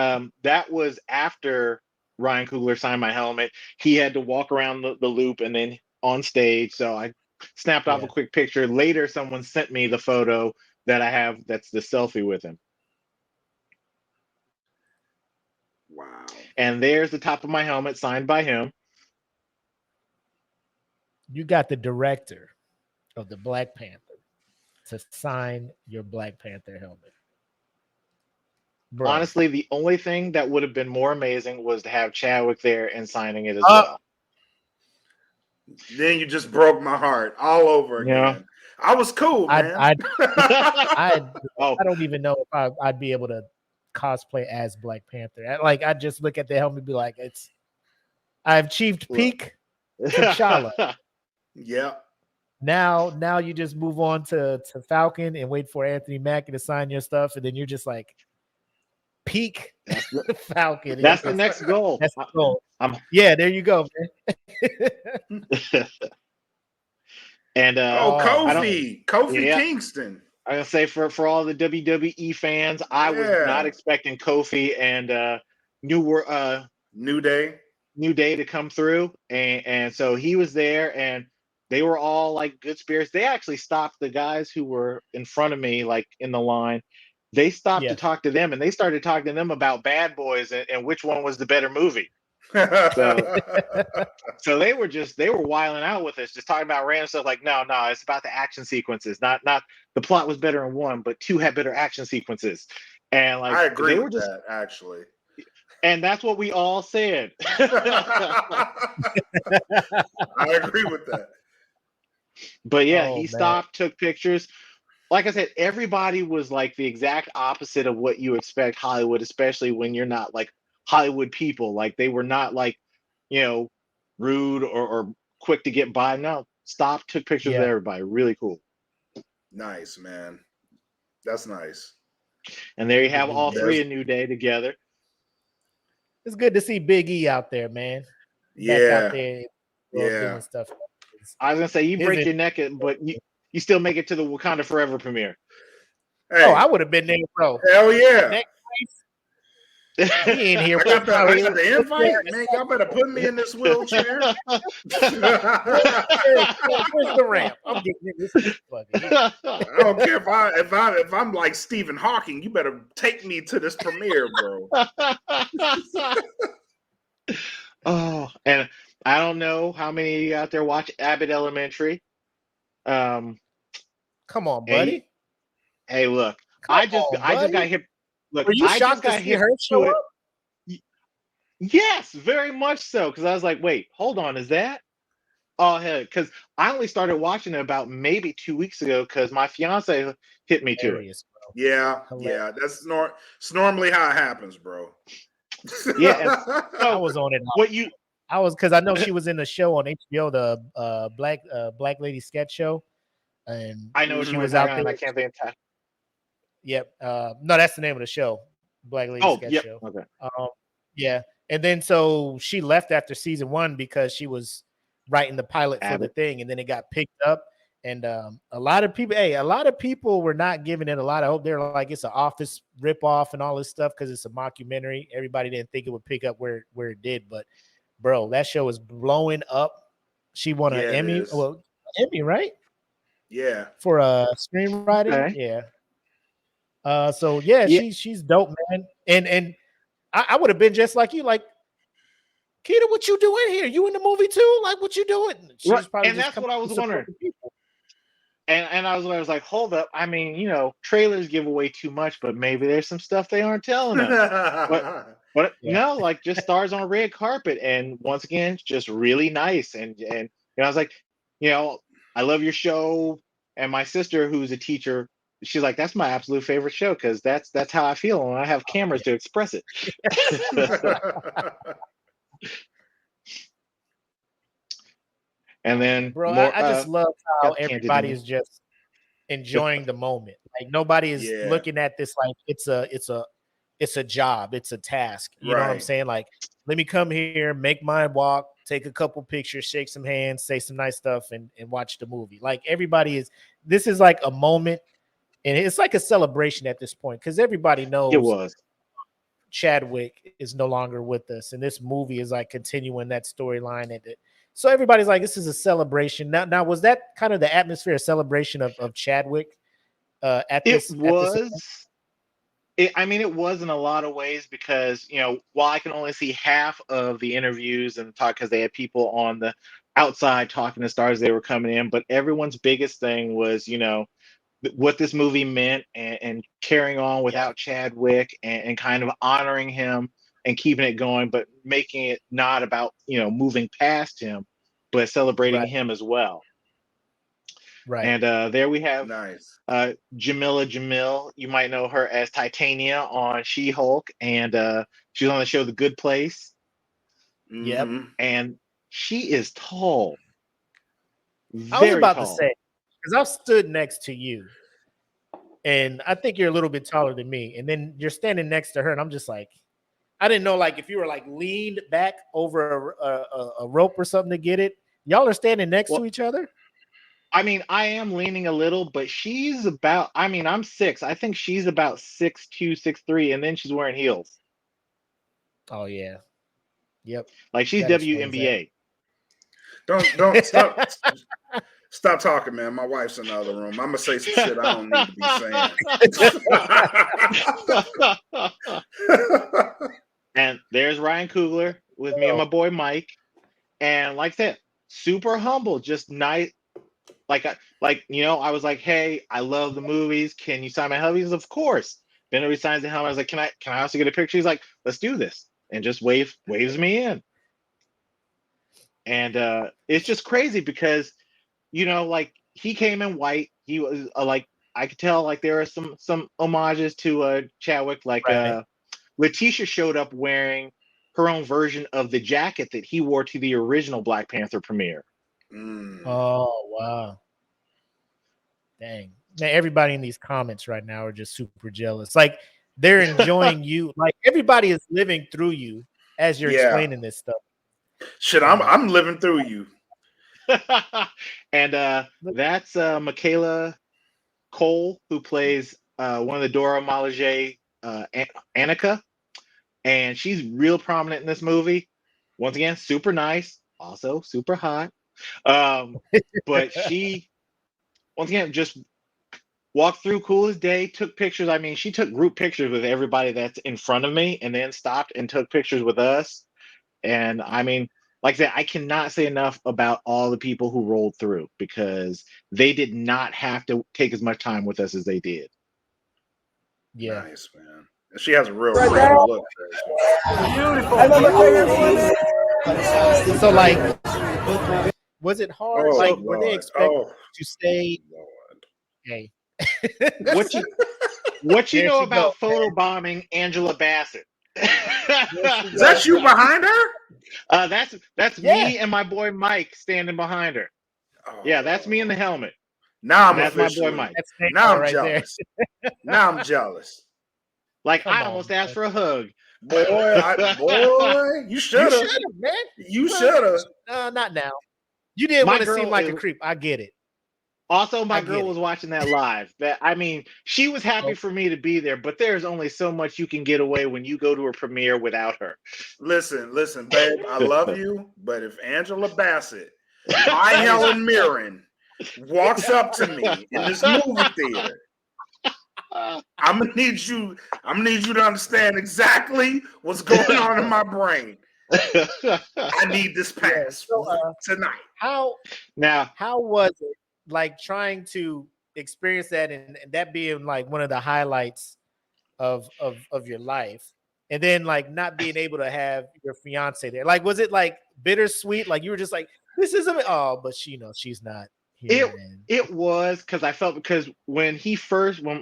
that was after Ryan Coogler signed my helmet. He had to walk around the loop and then on stage. So I snapped off a quick picture. Later, someone sent me the photo that I have. That's the selfie with him. Wow. And there's the top of my helmet signed by him. You got the director of the Black Panther to sign your Black Panther helmet. Bro. Honestly, the only thing that would have been more amazing was to have Chadwick there and signing it as well. Then you just broke my heart all over again. Yeah. I was cool, man. I don't even know if I'd be able to cosplay as Black Panther. I just look at the helmet and be like, I've achieved peak T'Challa. Yeah. Now you just move on to Falcon and wait for Anthony Mackie to sign your stuff, and then you're just like peak Falcon. That's the next goal. That's the goal. Yeah, there you go, man. And Kofi Kingston. I'm gonna say for all the WWE fans, I was not expecting Kofi and New Day to come through, and so he was there, and they were all like good spirits. They actually stopped the guys who were in front of me, like in the line. They stopped to talk to them, and they started talking to them about Bad Boys and which one was the better movie. So they were wilding out with us, just talking about random stuff like, no, it's about the action sequences. Not the plot was better in one, but two had better action sequences. And like I agree with that, actually. And that's what we all said. I agree with that. But yeah, he stopped, took pictures. Like I said, everybody was like the exact opposite of what you expect Hollywood, especially when you're not like Hollywood people. Like they were not like, rude or quick to get by. No, stopped, took pictures of everybody. Really cool. Nice, man. That's nice. And there you have all three of New Day together. It's good to see Big E out there, man. back out Yeah, there yeah. doing stuff. I was gonna say you His break your neck, but you still make it to the Wakanda Forever premiere. Oh, I Hey, would have been there, bro. hell yeah. Next he in here. I got With the invite, man. Y'all better put me in this wheelchair. Where's the ramp? I'm getting in this motherfucker. I don't care if I'm like Stephen Hawking. You better take me to this premiere, bro. Oh, and I don't know how many out there watch Abbott Elementary. Come on, Hey, buddy. hey, look, Come I just buddy. got hit. Look, Were you I shocked just got to see hit her to show it. up? Yes, very much so. Because I was like, wait, hold on, is that? Oh, hell, because I only started watching it about maybe 2 weeks ago because my fiance hit me to it. Hilarious, bro. Yeah, Hilarious. yeah. It's normally how it happens, bro. Yeah, and I so was on it. what you I was because I know she was in the show on HBO, the Black Lady sketch show, and I know what she you was was out out there. I can't think of time. Yep. No, that's the name of the show, Black Lady Oh, sketch yep. show. Okay. Yeah, and then so she left after season 1 because she was writing the pilot for the Abbott. thing, and then it got picked up. And a lot of people were not giving it a lot of hope. They're like, it's an Office ripoff and all this stuff because it's a mockumentary. Everybody didn't think it would pick up where it did, but bro, that show is blowing up. She won an Emmy, Emmy, right? Yeah, For screenwriting. Okay. Yeah. So yeah, Yeah. she's dope, man. And I would have been just like you, like, Keita, what you doing here? You in the movie too? Like, what you doing? She's Right. probably And just that's what I was support wondering. the people. And I was like, hold up. I mean, trailers give away too much, but maybe there's some stuff they aren't telling us. But Yeah. no, like just stars on a red carpet, and once again, just really nice. And I was like, I love your show. And my sister, who's a teacher, she's like, that's my absolute favorite show because that's how I feel when I have cameras to express it. And then, Bro, more, I just love how got candid everybody in is just enjoying the moment. Like nobody is Yeah. looking at this like it's a job, it's a task. You know what I'm Right. saying? Like, let me come here, make my walk, take a couple pictures, shake some hands, say some nice stuff, and watch the movie. Like this is like a moment, and it's like a celebration at this point because everybody knows it was. Chadwick is no longer with us, and this movie is like continuing that storyline. And so everybody's like, this is a celebration. Now was that kind of the atmosphere, a celebration of Chadwick at this? It was. I mean, it was in a lot of ways because, while I can only see half of the interviews and talk because they had people on the outside talking to stars, they were coming in, but everyone's biggest thing was, what this movie meant and carrying on without Chadwick and kind of honoring him and keeping it going, but making it not about, moving past him, but celebrating him as well. Right. And there we have Nice. Jamila Jamil. You might know her as Titania on She-Hulk, and she's on the show The Good Place. Yep. And she is tall. I was about tall. to say, because I've stood next to you, and I think you're a little bit taller than me, and then you're standing next to her, and I'm just like, I didn't know, like, if you were like leaned back over a rope or something to get it. Y'all are standing next to each other. I mean, I am leaning a little, but she's about, I'm 6. I think she's about 6'2", 6'3", and then she's wearing heels. Oh, yeah. Yep. Like she's WNBA. Don't stop talking, man. My wife's in the other room. I'm gonna say some shit I don't need to be saying. And there's Ryan Coogler with me and my boy Mike. And like I said, super humble, just nice. I was like, hey, I love the movies. Can you sign my hubbies? Of course. Then he signs the helmet. I was like, can I also get a picture? He's like, let's do this. And just waves me in. And it's just crazy because, like he came in white. He was I could tell like there are some homages to Chadwick. Like Letitia showed up wearing her own version of the jacket that he wore to the original Black Panther premiere. Oh, wow. Dang. Man, everybody in these comments right now are just super jealous. Like they're enjoying you. Like everybody is living through you as you're explaining this stuff. Shit, I'm living through you. And that's Michaela Cole, who plays one of the Dora Milaje, Annika, and she's real prominent in this movie. Once again, super nice, also super hot. But she, once again, just walked through cool as day, took pictures. I mean, she took group pictures with everybody that's in front of me, and then stopped and took pictures with us. And I mean, like I said, I cannot say enough about all the people who rolled through, because they did not have to take as much time with us as they did. Yeah. Nice, man. And she has a real pretty look. Beautiful. So, like, was it hard? Oh, like, were they Lord. expecting Oh, to stay? Lord. Okay. What you There know she about go. photobombing Angela Bassett? Is that you behind her? That's Yeah. me and my boy Mike standing behind her. Oh, Yeah, that's me in the helmet. now I'm That's my boy officially. Mike. That's Now I'm right jealous. Now I'm jealous. Like, Come I on, almost man. asked for a hug. Boy, you You should have. should have, man. You should have. Not now. You didn't My want to girl seem like a is- creep. I get it. Also, my I girl get was it. watching that live. That, I mean, she was happy Oh. for me to be there, but there's only so much you can get away when you go to a premiere without her. Listen, babe. I love you, but if Angela Bassett, my Helen Mirren, walks up to me in this movie theater, I'm gonna need you to understand exactly what's going on in my brain. I need this pass tonight. How was it like trying to experience that and that being like one of the highlights of your life, and then like not being able to have your fiance there? Like, was it like bittersweet? Like you were just like, this is but she knows she's not here. It was, because I felt, because when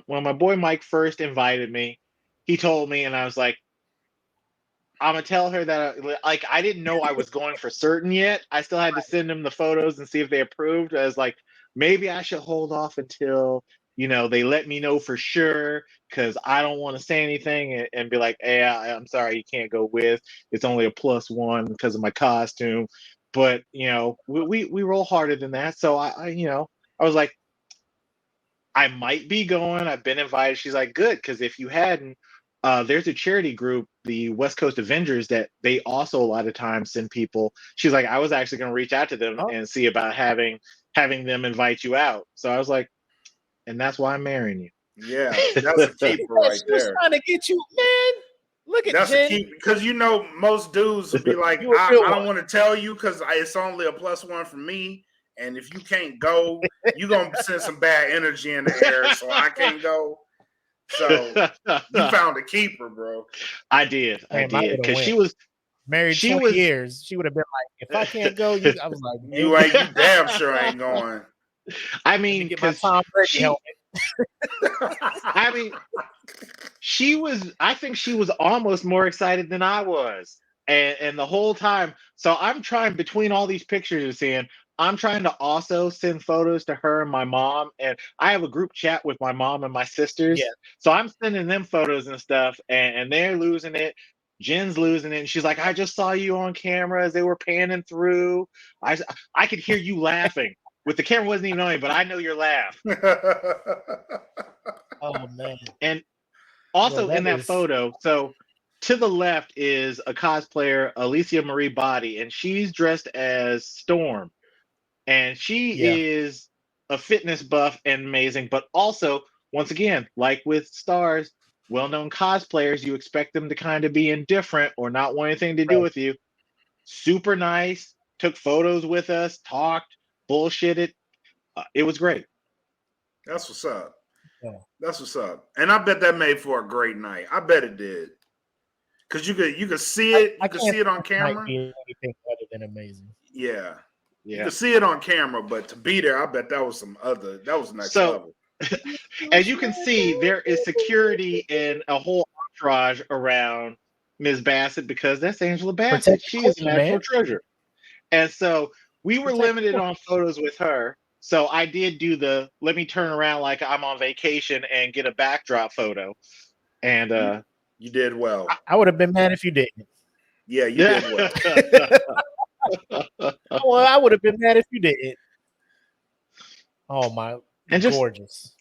my boy Mike first invited me, he told me, and I was like, I'm gonna tell her that, like, I didn't know I was going for certain yet. I still had to send him the photos and see if they approved. I was like, maybe I should hold off until, they let me know for sure, because I don't want to say anything and be like, hey, I'm sorry, you can't go with. It's only a +1 because of my costume. But we roll harder than that. So I was like, I might be going. I've been invited. She's like, good, because if you hadn't, there's a charity group, the West Coast Avengers, that they also a lot of times send people. She's like, I was actually going to reach out to them and see about having them invite you out. So I was like, and that's why I'm marrying you. Yeah, that's a keeper right She was there. trying to get you, man. Look at That's Jen. a keeper, because most dudes would be like, You a I real don't one. want to tell you because it's only a +1 for me. And if you can't go, you're going to send some bad energy in the air, so I can't go. So you found a keeper, bro. I did. Because she was married 20 years. She would have been like, if I can't go, I was like, you damn sure ain't going. I mean, get my Tom Brady helmet. I mean, I think she was almost more excited than I was. And the whole time, so I'm trying, between all these pictures you're seeing, I'm trying to also send photos to her and my mom. And I have a group chat with my mom and my sisters. Yeah. So I'm sending them photos and stuff, and they're losing it. Jen's losing it. And she's like, I just saw you on camera as they were panning through. I could hear you laughing. With the camera wasn't even on you, but I know your laugh. Oh, man. And also in that photo, so to the left is a cosplayer, Alicia Marie Body, and she's dressed as Storm. And she is a fitness buff and amazing, but also, once again, like with stars, well-known cosplayers, you expect them to kind of be indifferent or not want anything to do with you. Super nice, took photos with us, talked, bullshitted. It was great. That's what's up. Yeah. That's what's up. And I bet that made for a great night. I bet it did. Because you could see it. You could see it on camera. Might be anything other than amazing. Yeah. You could see it on camera, but to be there, I bet that was next level. As you can see, there is security and a whole entourage around Ms. Bassett, because that's Angela Bassett. She is a national treasure. And so we were limited on photos with her. So I did do let me turn around like I'm on vacation and get a backdrop photo. And you did well. I would have been mad if you didn't. Yeah, you did well. Well, I would have been mad if you didn't. Oh my, And gorgeous.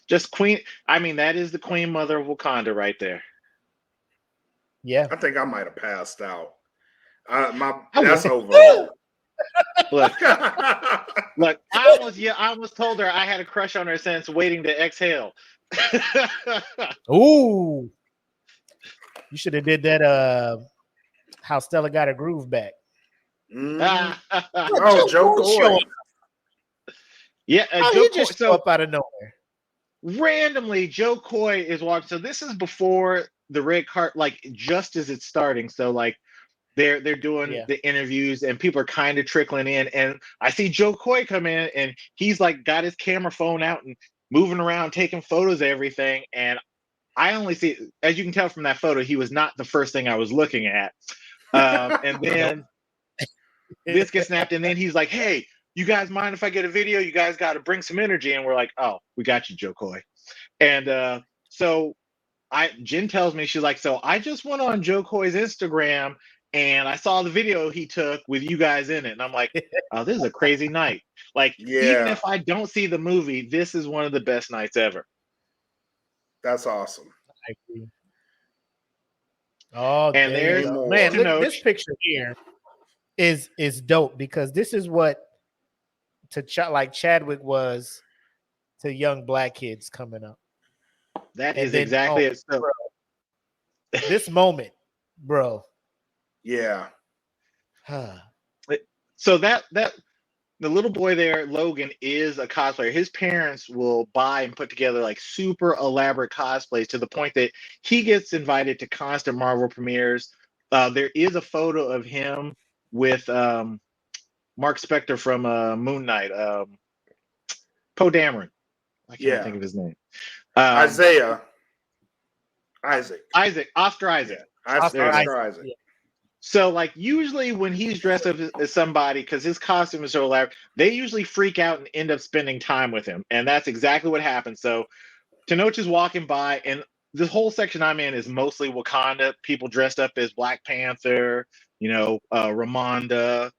just Queen. I mean, that is the Queen Mother of Wakanda right there. Yeah. I think I might have passed out. I That's would. over. Look, I almost told her I had a crush on her since Waiting to Exhale. Ooh. You should have did that. How Stella got her groove back. Mhm. Look, Oh, Joe Coy Coy. showing- Yeah, How Joe he Coy. just show So up out of nowhere. randomly, Joe Coy is walking. So this is before the red carpet, like just as it's starting. So like they're doing Yeah. the interviews and people are kind of trickling in, and I see Joe Coy come in and he's like got his camera phone out and moving around taking photos of everything. And I only see, as you can tell from that photo, he was not the first thing I was looking at. And then this gets snapped, and then he's like, "Hey, you guys mind if I get a video? You guys got to bring some energy." And we're like, "Oh, we got you, Joe Coy." And so Jen tells me, she's like, "So I just went on Joe Coy's Instagram and I saw the video he took with you guys in it." And I'm like, "Oh, this is a crazy night." Like, even Yeah, if I don't see the movie, this is one of the best nights ever. that's awesome. I agree. Oh, And there you there's go. more. Man, look, Tenoch. this picture here is dope because this is what like Chadwick was to young black kids coming up. That And is then exactly it. So, bro, this moment, bro. Yeah. so that the little boy there, Logan, is a cosplayer. His parents will buy and put together like super elaborate cosplays to the point that he gets invited to constant Marvel premieres. There is a photo of him with Mark Spector from Moon Knight, Poe Dameron. I can't think of his name. Isaac. Oscar Isaac. Yeah. Oscar Oscar Isaac. Yeah. So, like, usually when he's dressed up as somebody, because his costume is so elaborate, they usually freak out and end up spending time with him. And that's exactly what happened. So, Tenoch is walking by, and this whole section I'm in is mostly Wakanda, people dressed up as Black Panther, Ramonda,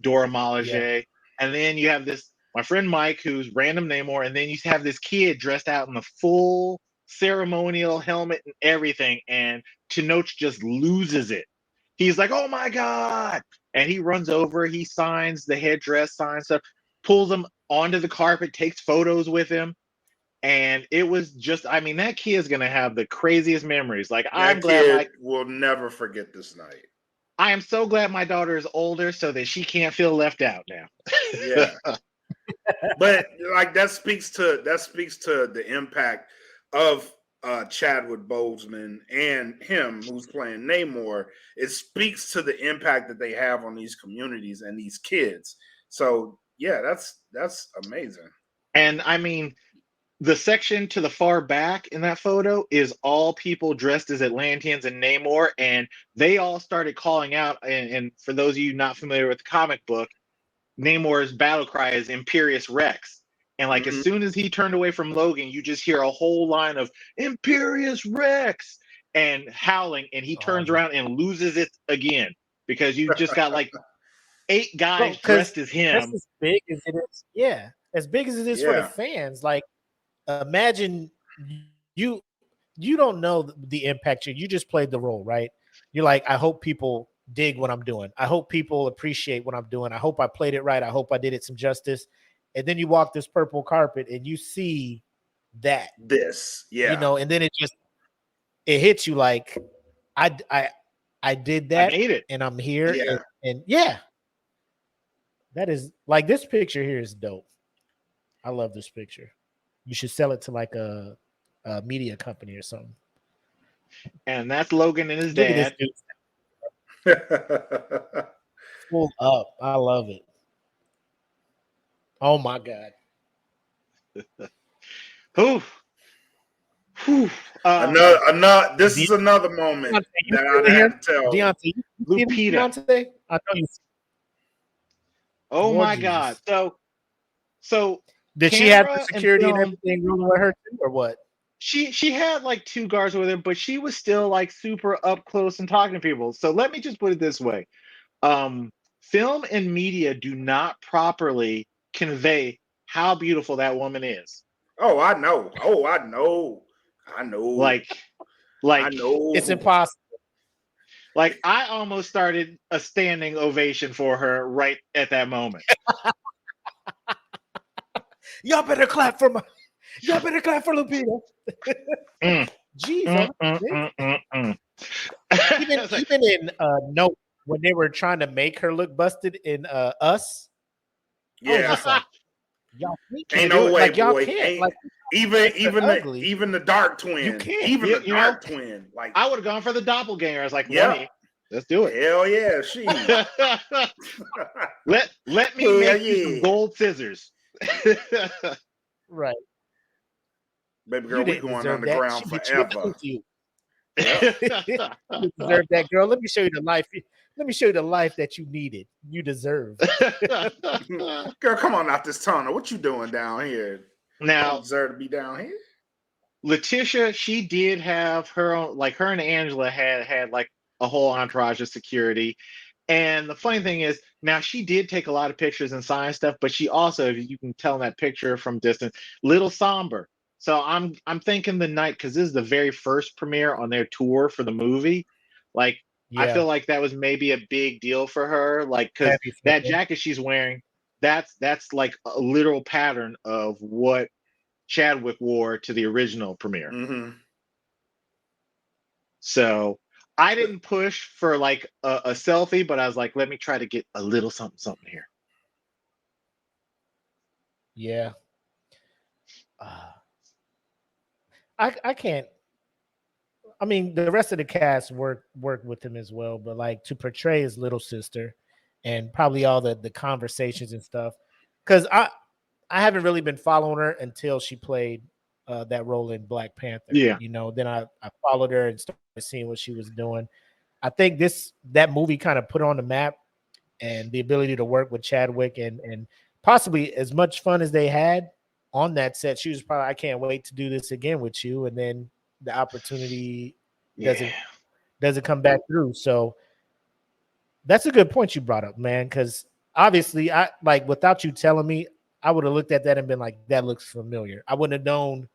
Dora Milaje. And then you have my friend Mike, who's random Namor, and then you have this kid dressed out in the full ceremonial helmet and everything, and Tenoch just loses it. He's like, "Oh my God." And he runs over, he signs the headdress, signs stuff, pulls him onto the carpet, takes photos with him. And it was just, I mean, that kid is going to have the craziest memories. Like, I'm That glad kid will never forget this night. I am so glad my daughter is older so that she can't feel left out now. Yeah. But like that speaks to the impact of Chadwick Boseman and him who's playing Namor. It speaks to the impact that they have on these communities and these kids. So yeah, that's amazing. And I mean, the section to the far back in that photo is all people dressed as Atlanteans and Namor, and they all started calling out. And for those of you not familiar with the comic book, Namor's battle cry is Imperious Rex. And like as soon as he turned away from Logan, you just hear a whole line of Imperious Rex and howling, and he turns around and loses it again because you just got like 8 guys dressed as him. That's as big as it is. Yeah, as big as it is for the fans. Like, imagine you don't know the impact. You just played the role, right? You're like, I hope people dig what I'm doing. I hope people appreciate what I'm doing. I hope I played it right. I hope I did it some justice. And then you walk this purple carpet and you see that and then it hits you like I did that. I made it. And I'm here. And that is like, this picture here is dope. I love this picture. You should sell it to like a media company or something. And that's Logan and his Look dad. at this dude. Full up. I love it. Oh my God. This is another moment that I had to tell. Deontay, Lupita. I know you. Oh my God. So did she have the security and everything rolling with her too, or what? She had like 2 guards with her, but she was still like super up close and talking to people. So let me just put it this way. film and media do not properly convey how beautiful that woman is. Oh, I know. Oh, I know. I know. Like I know. It's impossible. Like I almost started a standing ovation for her right at that moment. Y'all better clap for Lupita. Jeez, even in Nope, when they were trying to make her look busted in Us, I was Yeah. just like, y'all Ain't no way, like, y'all boy. can't. Ain't, Like, even the dark twin. You can't. Even You the know, dark twin. Like, I would have gone for the doppelganger. I was like, Yeah. money, let's do it. hell yeah, she. let me Hell make you yeah. some gold scissors. right. Baby You girl, we didn't going deserve that. underground She betrayed forever. you. Yep. You deserve that, girl. Let me show you the life. Let me show you the life that you needed. You deserve. Girl, come on out this tunnel. What you doing down here? You Now, don't deserve to be down here. Letitia, she did have her own, like her and Angela had like a whole entourage of security. And the funny thing is, now she did take a lot of pictures and sign stuff, but she also, if you can tell in that picture from distance, little somber. So I'm thinking the night, because this is the very first premiere on their tour for the movie. Like, I Yeah. feel like that was maybe a big deal for her, like because Happy for that her. jacket she's wearing, that's like a literal pattern of what Chadwick wore to the original premiere. Mm-hmm. So I didn't push for like a selfie, but I was like, let me try to get a little something here. Yeah. I can't. I mean, the rest of the cast worked with him as well, but like to portray his little sister, and probably all the conversations and stuff, because I haven't really been following her until she played that role in Black Panther. Yeah. You know, then I followed her and started seeing what she was doing. I think that movie kind of put her on the map, and the ability to work with Chadwick and possibly as much fun as they had on that set. She was probably, I can't wait to do this again with you. And then the opportunity doesn't come back through. So that's a good point you brought up, man. Because obviously, I like without you telling me, I would have looked at that and been like, that looks familiar. I wouldn't have known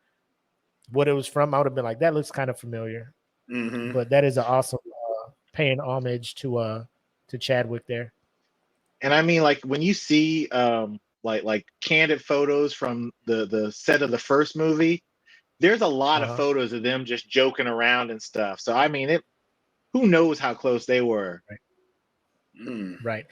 what it was from. I would have been like, that looks kind of familiar. Mm-hmm. But that is an awesome paying homage to Chadwick there. And I mean, like when you see like candid photos from the set of the first movie, there's a lot of photos of them just joking around and stuff. So I mean, who knows how close they were. Right. Mm. Right.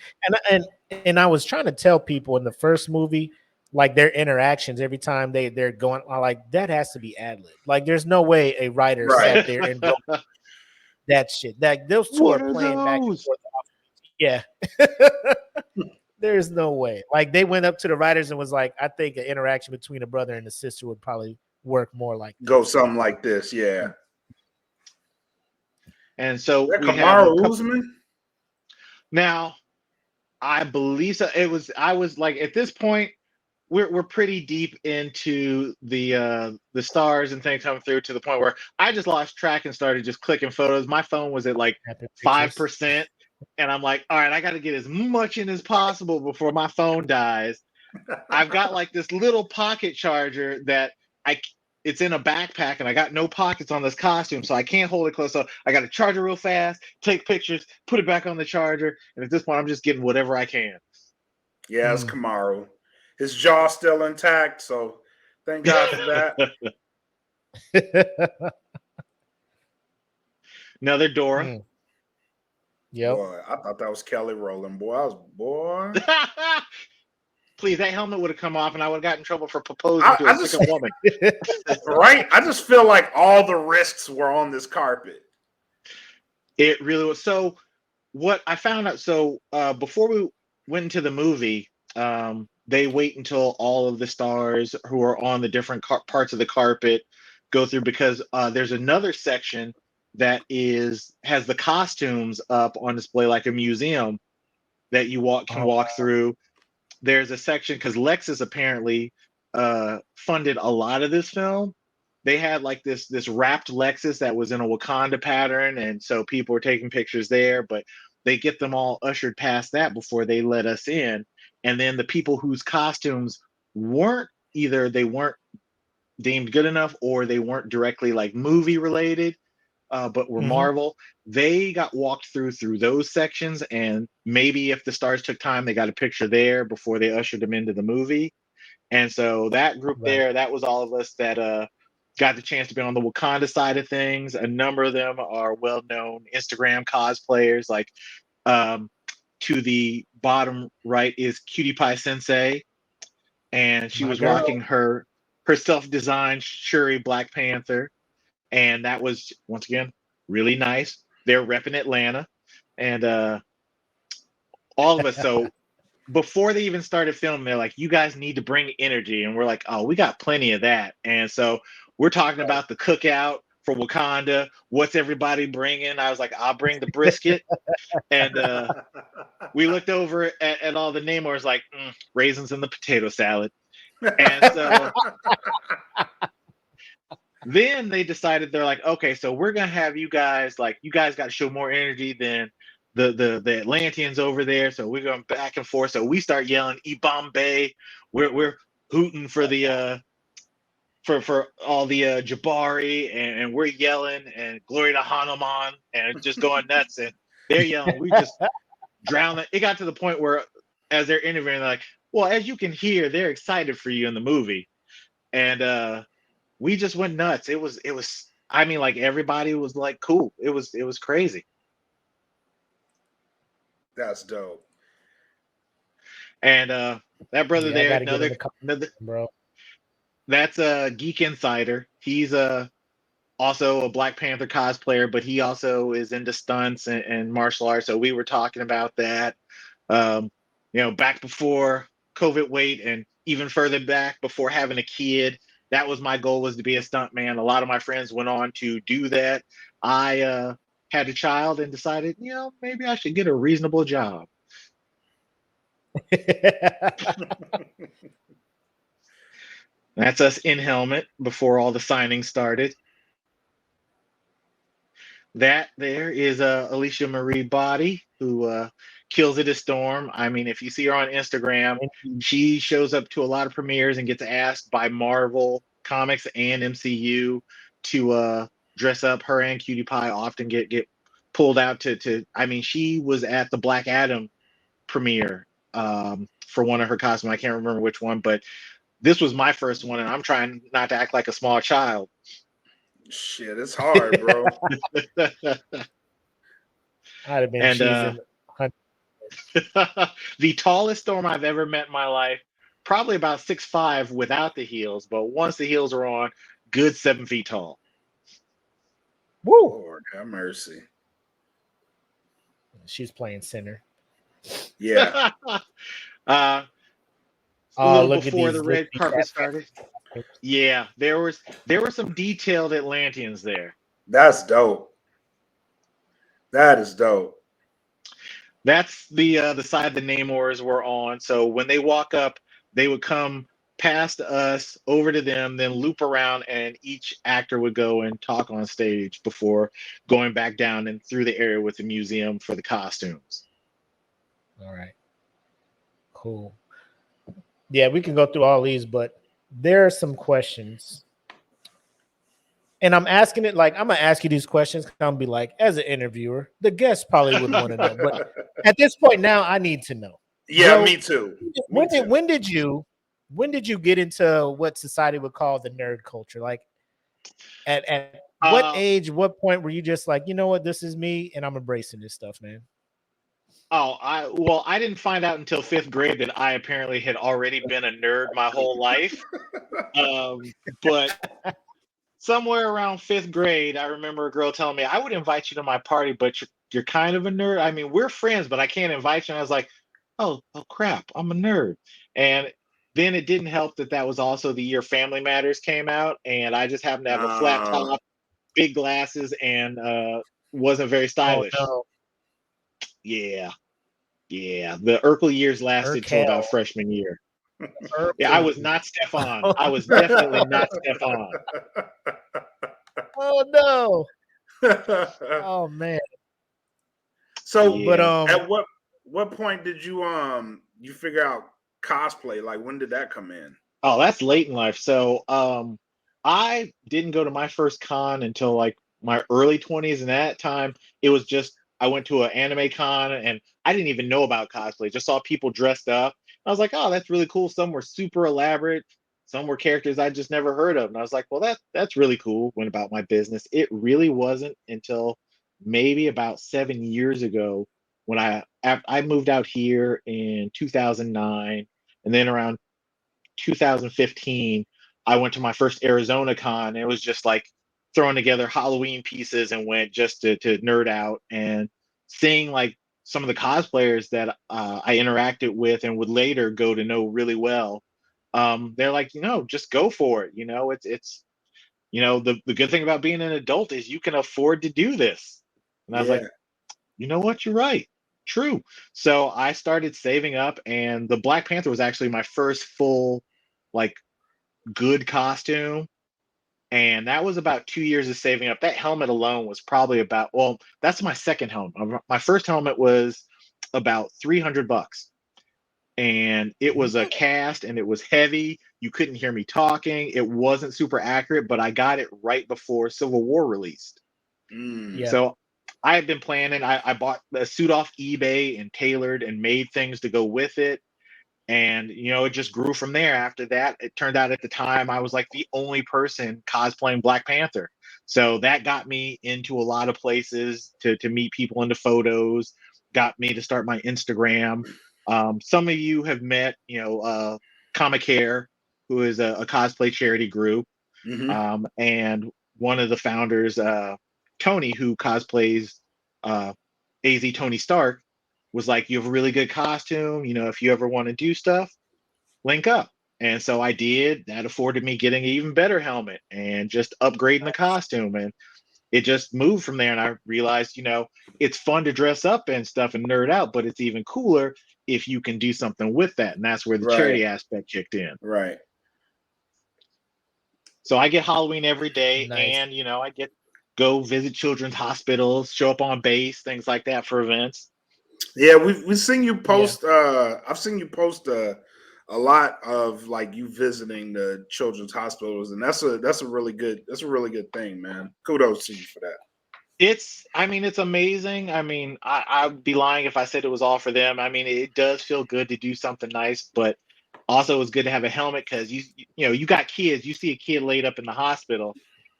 And I was trying to tell people in the first movie, like their interactions every time they're going, like that has to be ad lib. Like there's no way a writer Right. sat there and wrote that shit. Like those two What are are playing back and those? forth. Yeah. There's no way. Like they went up to the writers and was like, I think an interaction between a brother and a sister would probably work more like Go something like this, yeah. And so That we have Kamaru Usman? Now, I believe so. I was like, at this point, we're pretty deep into the stars and things coming through to the point where I just lost track and started just clicking photos. My phone was at like 5%, and I'm like, all right, I got to get as much in as possible before my phone dies. I've got like this little pocket charger that it's in a backpack, and I got no pockets on this costume, so I can't hold it close. So I got to charge it real fast, take pictures, put it back on the charger, and at this point, I'm just getting whatever I can. Yeah, it's Kamaru. His jaw's still intact, so thank God for that. Another Dora. Yep. Boy, I thought that was Kelly Rowland. Boy. Please, that helmet would have come off, and I would have gotten in trouble for proposing to a second woman. Right? I just feel like all the risks were on this carpet. It really was. So, what I found out, before we went into the movie, they wait until all of the stars who are on the different parts of the carpet go through, because there's another section that has the costumes up on display like a museum that you can walk through. There's a section because Lexus apparently funded a lot of this film. They had like this wrapped Lexus that was in a Wakanda pattern, and so people were taking pictures there. But they get them all ushered past that before they let us in. And then the people whose costumes weren't either they weren't deemed good enough or they weren't directly like movie related, but were Marvel, they got walked through those sections. And maybe if the stars took time, they got a picture there before they ushered them into the movie. And so that group there, that was all of us that got the chance to be on the Wakanda side of things. A number of them are well-known Instagram cosplayers. Like to the bottom right is Cutie Pie Sensei, and she was rocking her self-designed Shuri Black Panther, and that was once again really nice. They're repping Atlanta, and all of us. So before they even started filming, they're like, "You guys need to bring energy," and we're like, "Oh, we got plenty of that." And so we're talking about the cookout for Wakanda. What's everybody bringing? I was like, "I'll bring the brisket," and we looked over at all the Namors, like raisins in the potato salad. And so then they decided, they're like, okay, so we're gonna have you guys, like, you guys got to show more energy than the Atlanteans over there. So we're going back and forth. So we start yelling Ibambe. We're hooting for the for all the Jabari, and we're yelling and glory to Hanuman and just going nuts. And they're yelling. We just drown it. It got to the point where as they're interviewing, they're like, well, as you can hear, they're excited for you in the movie. And we just went nuts. It was I mean, like, everybody was like cool. It was crazy. That's dope. And that brother there, another bro. That's a Geek Insider. He's also a Black Panther cosplayer, but he also is into stunts and martial arts. So we were talking about that. Back before COVID weight, and even further back before having a kid. That was my goal, was to be a stuntman. A lot of my friends went on to do that. I had a child and decided, maybe I should get a reasonable job. That's us in helmet before all the signings started. That there is Alicia Marie Body, who kills it a storm. I mean, if you see her on Instagram, she shows up to a lot of premieres and gets asked by Marvel Comics and MCU to dress up. Her and Cutie Pie often get pulled out to. I mean, she was at the Black Adam premiere for one of her costumes. I can't remember which one, but this was my first one, and I'm trying not to act like a small child. Shit, it's hard, bro. I'd have been cheesing. The tallest storm I've ever met in my life, probably about 6'5" without the heels, but once the heels are on, good 7 feet tall. Woo! Lord have mercy. She's playing center. Yeah. A little look before at the red carpet started. Yeah, there were some detailed Atlanteans there. That's dope. That is dope. That's the side the Namors were on. So when they walk up, they would come past us, over to them, then loop around, and each actor would go and talk on stage before going back down and through the area with the museum for the costumes. All right. Cool. Yeah, we can go through all these, but there are some questions. And I'm asking it like, I'm going to ask you these questions. I'm going to be like, as an interviewer, the guest probably would want to know. But at this point now, I need to know. Yeah, me too. When did you get into what society would call the nerd culture? Like, at what age, what point were you just like, you know what, this is me, and I'm embracing this stuff, man? I didn't find out until 5th grade that I apparently had already been a nerd my whole life. But somewhere around 5th grade, I remember a girl telling me, I would invite you to my party, but you're kind of a nerd. I mean, we're friends, but I can't invite you. And I was like, oh crap, I'm a nerd. And then it didn't help that was also the year Family Matters came out, and I just happened to have a flat top, big glasses, and wasn't very stylish. Oh, no. Yeah. The Urkel years lasted till about freshman year. Yeah, I was not Stefan. I was definitely not Stefan. Oh no! Oh man! So, But Yeah. at what point did you figure out cosplay? Like, when did that come in? Oh, that's late in life. So, I didn't go to my first con until like my early 20s, and at that time it was just I went to an anime con and I didn't even know about cosplay. Just saw people dressed up. I was like, "Oh, that's really cool." Some were super elaborate, some were characters I just never heard of. And I was like, "Well, that's really cool." Went about my business. It really wasn't until maybe about 7 years ago when I moved out here in 2009, and then around 2015, I went to my first Arizona con. And it was just like throwing together Halloween pieces and went just to nerd out and seeing like some of the cosplayers that I interacted with and would later go to know really well. They're like, just go for it. It's the good thing about being an adult is you can afford to do this. And I was like, Yeah. you know what? You're right. True. So I started saving up, and the Black Panther was actually my first full, like, good costume. And that was about 2 years of saving up. That helmet alone was probably well, that's my second helmet. My first helmet was about $300. And it was a cast and it was heavy. You couldn't hear me talking. It wasn't super accurate, but I got it right before Civil War released. Mm. yeah, So I had been planning. I bought a suit off eBay and tailored and made things to go with it. And, it just grew from there. After that, it turned out at the time I was like the only person cosplaying Black Panther. So that got me into a lot of places to meet people into photos, got me to start my Instagram. Some of you have met, Comic Hair, who is a cosplay charity group. Hmm. And one of the founders, Tony, who cosplays uh, AZ Tony Stark, was like, "You have a really good costume. If you ever want to do stuff, link up." And so I did. That afforded me getting an even better helmet and just upgrading the costume. And it just moved from there. And I realized, it's fun to dress up and stuff and nerd out, but it's even cooler if you can do something with that. And that's where the Right. charity aspect kicked in. Right. So I get Halloween every day, nice. and I get go visit children's hospitals, show up on base, things like that for events. Yeah, we've seen you Yeah. post. I've seen you post a lot of like you visiting the children's hospitals, and that's a really good thing, man. Kudos to you for that. It's amazing. I'd be lying if I said it was all for them. It does feel good to do something nice, but also it's good to have a helmet because you got kids. You see a kid laid up in the hospital,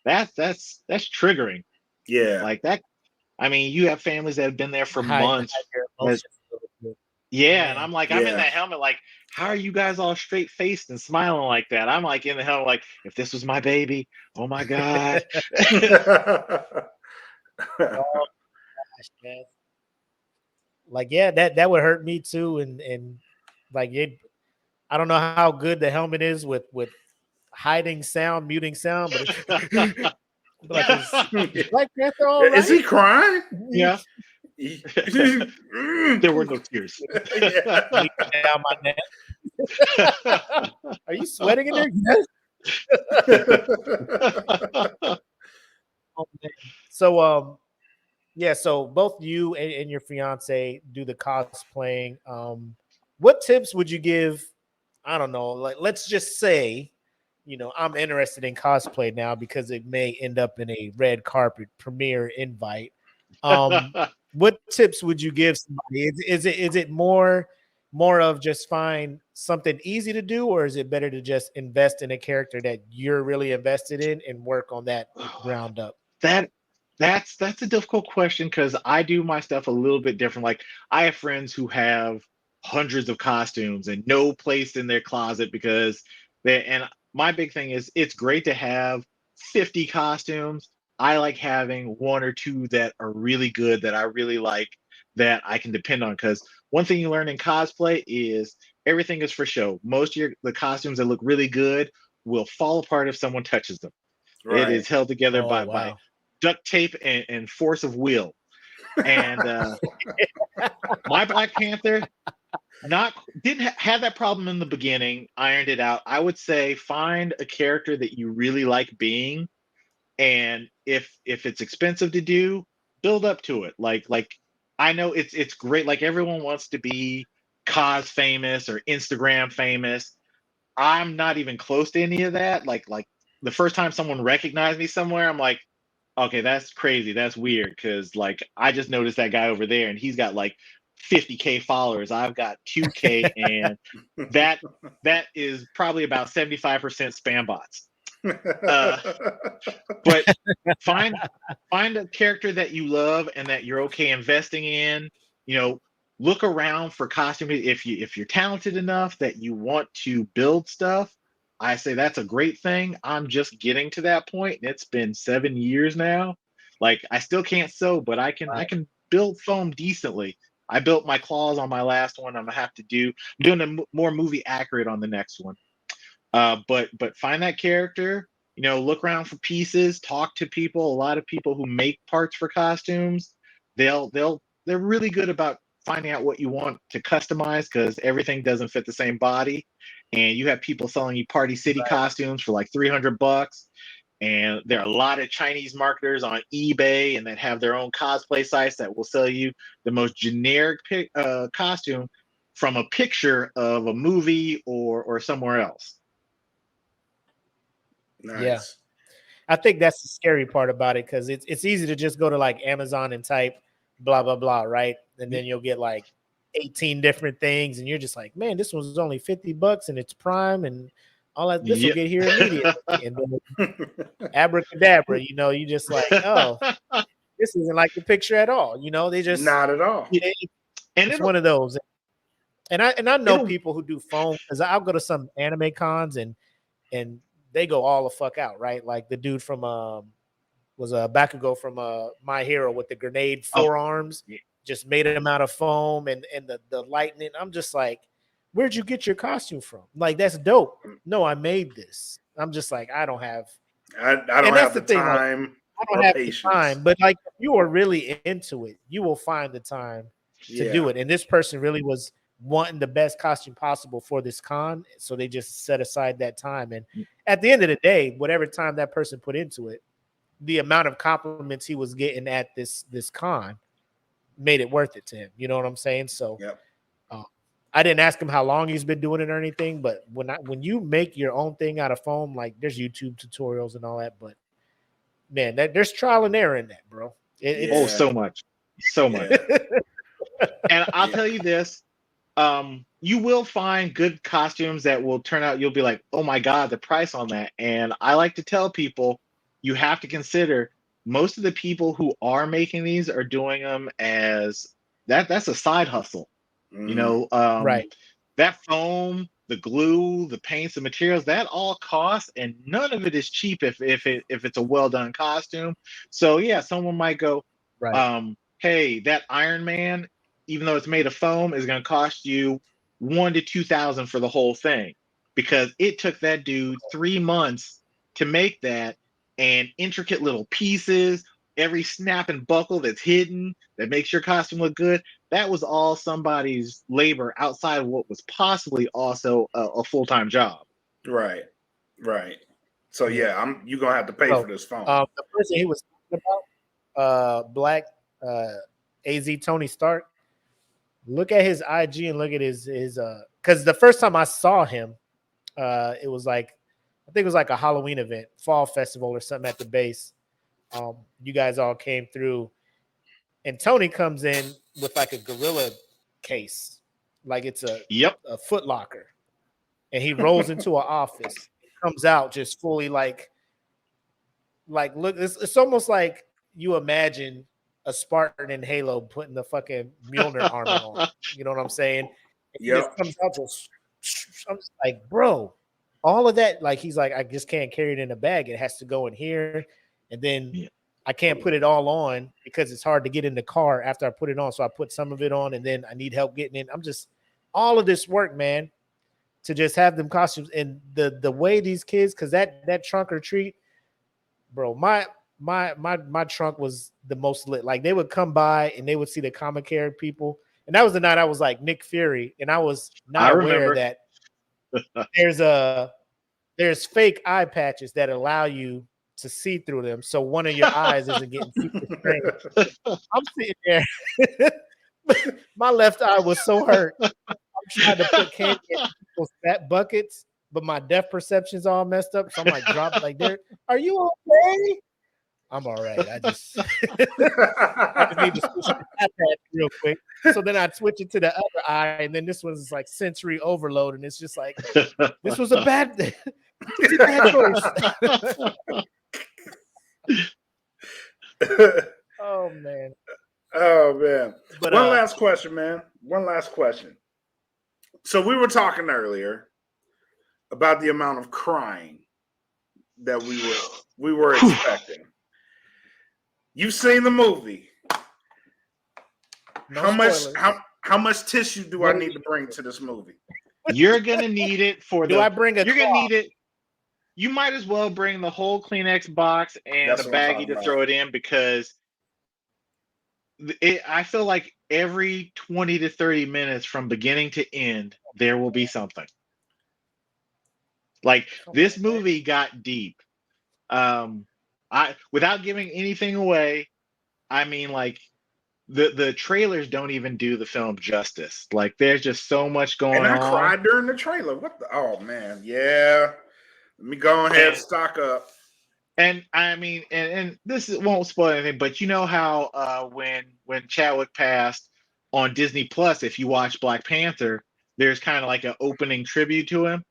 that's triggering. Yeah. Like that. You have families that have been there for Hide months. your That, emotions a little bit. yeah, and Yeah. I'm in Yeah. that helmet. Like, how are you guys all straight faced and smiling like that? I'm like in the helmet. Like, if this was my baby, oh my god. Oh gosh, man. Like, yeah, that would hurt me too. And like it, I don't know how good the helmet is with hiding sound, muting sound, but it's like is Black Panther all Is he right? crying? Yeah, there were no tears. Yeah. Bleeding down my neck. Are you sweating in there? Yes. Oh, man. So yeah, so both you and your fiance do the cosplaying. What tips would you give? I don't know, like let's just say, I'm interested in cosplay now because it may end up in a red carpet premiere invite. What tips would you give somebody? Is it more of just find something easy to do, or is it better to just invest in a character that you're really invested in and work on that ground up? that that's a difficult question because I do my stuff a little bit different. Like, I have friends who have hundreds of costumes and no place in their closet because and my big thing is it's great to have 50 costumes. I like having one or two that are really good that I really like that I can depend on, because one thing you learn in cosplay is everything is for show. Most of the costumes that look really good will fall apart if someone touches them. It Right. is held together Oh by wow. duct tape and force of will. And my Black Panther not didn't have that problem in the beginning. Ironed it out. I would say find a character that you really like being, and if it's expensive to do, build up to it. Like I know it's great. Like everyone wants to be cos famous or Instagram famous. I'm not even close to any of that. Like the first time someone recognized me somewhere, I'm like, okay, that's crazy. That's weird because like I just noticed that guy over there and he's got like 50K followers. I've got 2K, and that is probably about 75% spam bots. Uh, but find a character that you love and that you're okay investing in. You know, look around for costumes. If you're talented enough that you want to build stuff, I say that's a great thing. I'm just getting to that point, and it's been 7 years now. Like I still can't sew, but I can build foam decently. I built my claws on my last one. I'm gonna have to do. I'm doing a more movie accurate on the next one. But find that character, look around for pieces, talk to people. A lot of people who make parts for costumes, they're really good about finding out what you want to customize because everything doesn't fit the same body. And you have people selling you Party City costumes for like $300. And there are a lot of Chinese marketers on eBay and that have their own cosplay sites that will sell you the most generic costume from a picture of a movie or somewhere else. Nice. Yeah. I think that's the scary part about it because it's easy to just go to like Amazon and type blah, blah, blah, right? And then you'll get like 18 different things and you're just like, man, this one's only $50 and it's Prime and all that. This will get here immediately. And then abracadabra, you just like, oh, this isn't like the picture at all. They just not at all. And it's one of those. And I know people who do foam because I'll go to some anime cons and they go all the fuck out, right? Like the dude from was Bakugo from My Hero with the grenade forearms, just made him out of foam and the lightning. I'm just like, where'd you get your costume from? Like that's dope. No, I made this. I'm just like, I don't have I don't have the time. Like, I don't have patience. The time, but like if you are really into it, you will find the time to do it. And this person really was wanting the best costume possible for this con, so they just set aside that time. And at the end of the day, whatever time that person put into it, the amount of compliments he was getting at this con made it worth it to him. You know what I'm saying? So I didn't ask him how long he's been doing it or anything, but when you make your own thing out of foam, like there's YouTube tutorials and all that, but man, there's trial and error in that, bro. So much. And I'll tell you this. You will find good costumes that will turn out, you'll be like, oh my God, the price on that. And I like to tell people, you have to consider most of the people who are making these are doing them as that's a side hustle. Right. That foam, the glue, the paints, the materials, that all costs, and none of it is cheap if it's a well done costume. So yeah, someone might go, hey, that Iron Man, even though it's made of foam, is going to cost you $1,000 to $2,000 for the whole thing because it took that dude 3 months to make that, and intricate little pieces, every snap and buckle that's hidden that makes your costume look good. That was all somebody's labor outside of what was possibly also a full-time job. Right. So yeah, you're gonna have to pay for this foam. The person he was talking about, Black AZ Tony Stark. Look at his IG and look at his because the first time I saw him, it was like, I think it was like a Halloween event, fall festival or something at the base. You guys all came through, and Tony comes in with like a gorilla case, like it's a Foot Locker, and he rolls into an office, comes out just fully like look, it's almost like you imagine a Spartan in Halo putting the fucking Mjolnir armor on. You know what I'm saying? Yeah. It comes out just, I'm just like, bro, all of that. Like, he's like, I just can't carry it in a bag. It has to go in here. And then I can't put it all on because it's hard to get in the car after I put it on. So I put some of it on and then I need help getting in. I'm just, all of this work, man, to just have them costumes and the way these kids, because that trunk or treat, bro, my trunk was the most lit. Like, they would come by and they would see the comic hair people, and that was the night I was like Nick Fury, and I was not aware that there's fake eye patches that allow you to see through them, so one of your eyes isn't getting super strained. I'm sitting there. My left eye was so hurt. I'm trying to put candy in people's fat buckets, but my depth perception's all messed up. So I'm like, drop like there. Are you okay? I'm all right. I just need to switch to iPad real quick. So then I'd switch it to the other eye, and then this one's like sensory overload, and it's just like this was a bad choice. Oh man. Oh man. But, One last question, man. One last question. So we were talking earlier about the amount of crying that we were expecting. You've seen the movie. No how spoilers. much tissue do I need to bring to this movie? You're gonna need it for Do I bring a You're gonna cloth? need it. You might as well bring the whole Kleenex box and That's a what I'm baggie talking to about. throw it in, because I feel like every 20 to 30 minutes from beginning to end, there will be something. Like this movie got deep. Without giving anything away, I mean, like the trailers don't even do the film justice. Like there's just so much going And I on. cried during the trailer. What the? Oh man, yeah. Let me go ahead and stock up. And I mean, and this won't spoil anything, but you know how when Chadwick passed on Disney Plus, if you watch Black Panther, there's kind of like an opening tribute to him.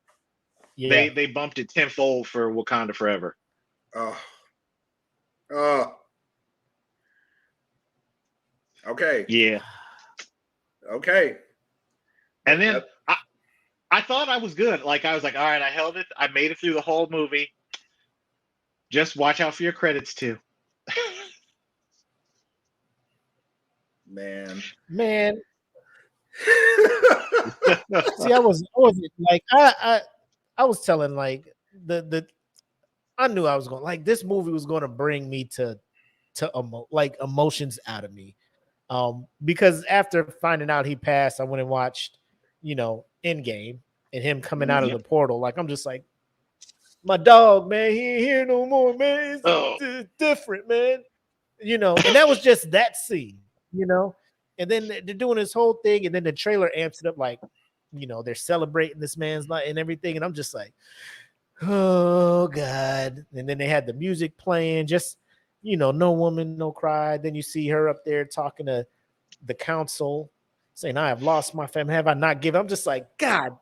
Yeah. They bumped it tenfold for Wakanda Forever. Oh. Okay. Yeah. Okay. And then I thought I was good. Like I was like, all right, I held it. I made it through the whole movie. Just watch out for your credits too. Man. See, I was like, I was telling like I knew I was going, like, this movie was going to bring me to like emotions out of me. Because after finding out he passed, I went and watched, Endgame and him coming out of the portal. Like, I'm just like, my dog, man, he ain't here no more, man. It's different, man. And that was just that scene, and then they're doing this whole thing, and then the trailer amps it up like, they're celebrating this man's life and everything. And I'm just like, oh God. And then they had the music playing, just, no woman, no cry. Then you see her up there talking to the council saying, I have lost my family. Have I not given? I'm just like, God,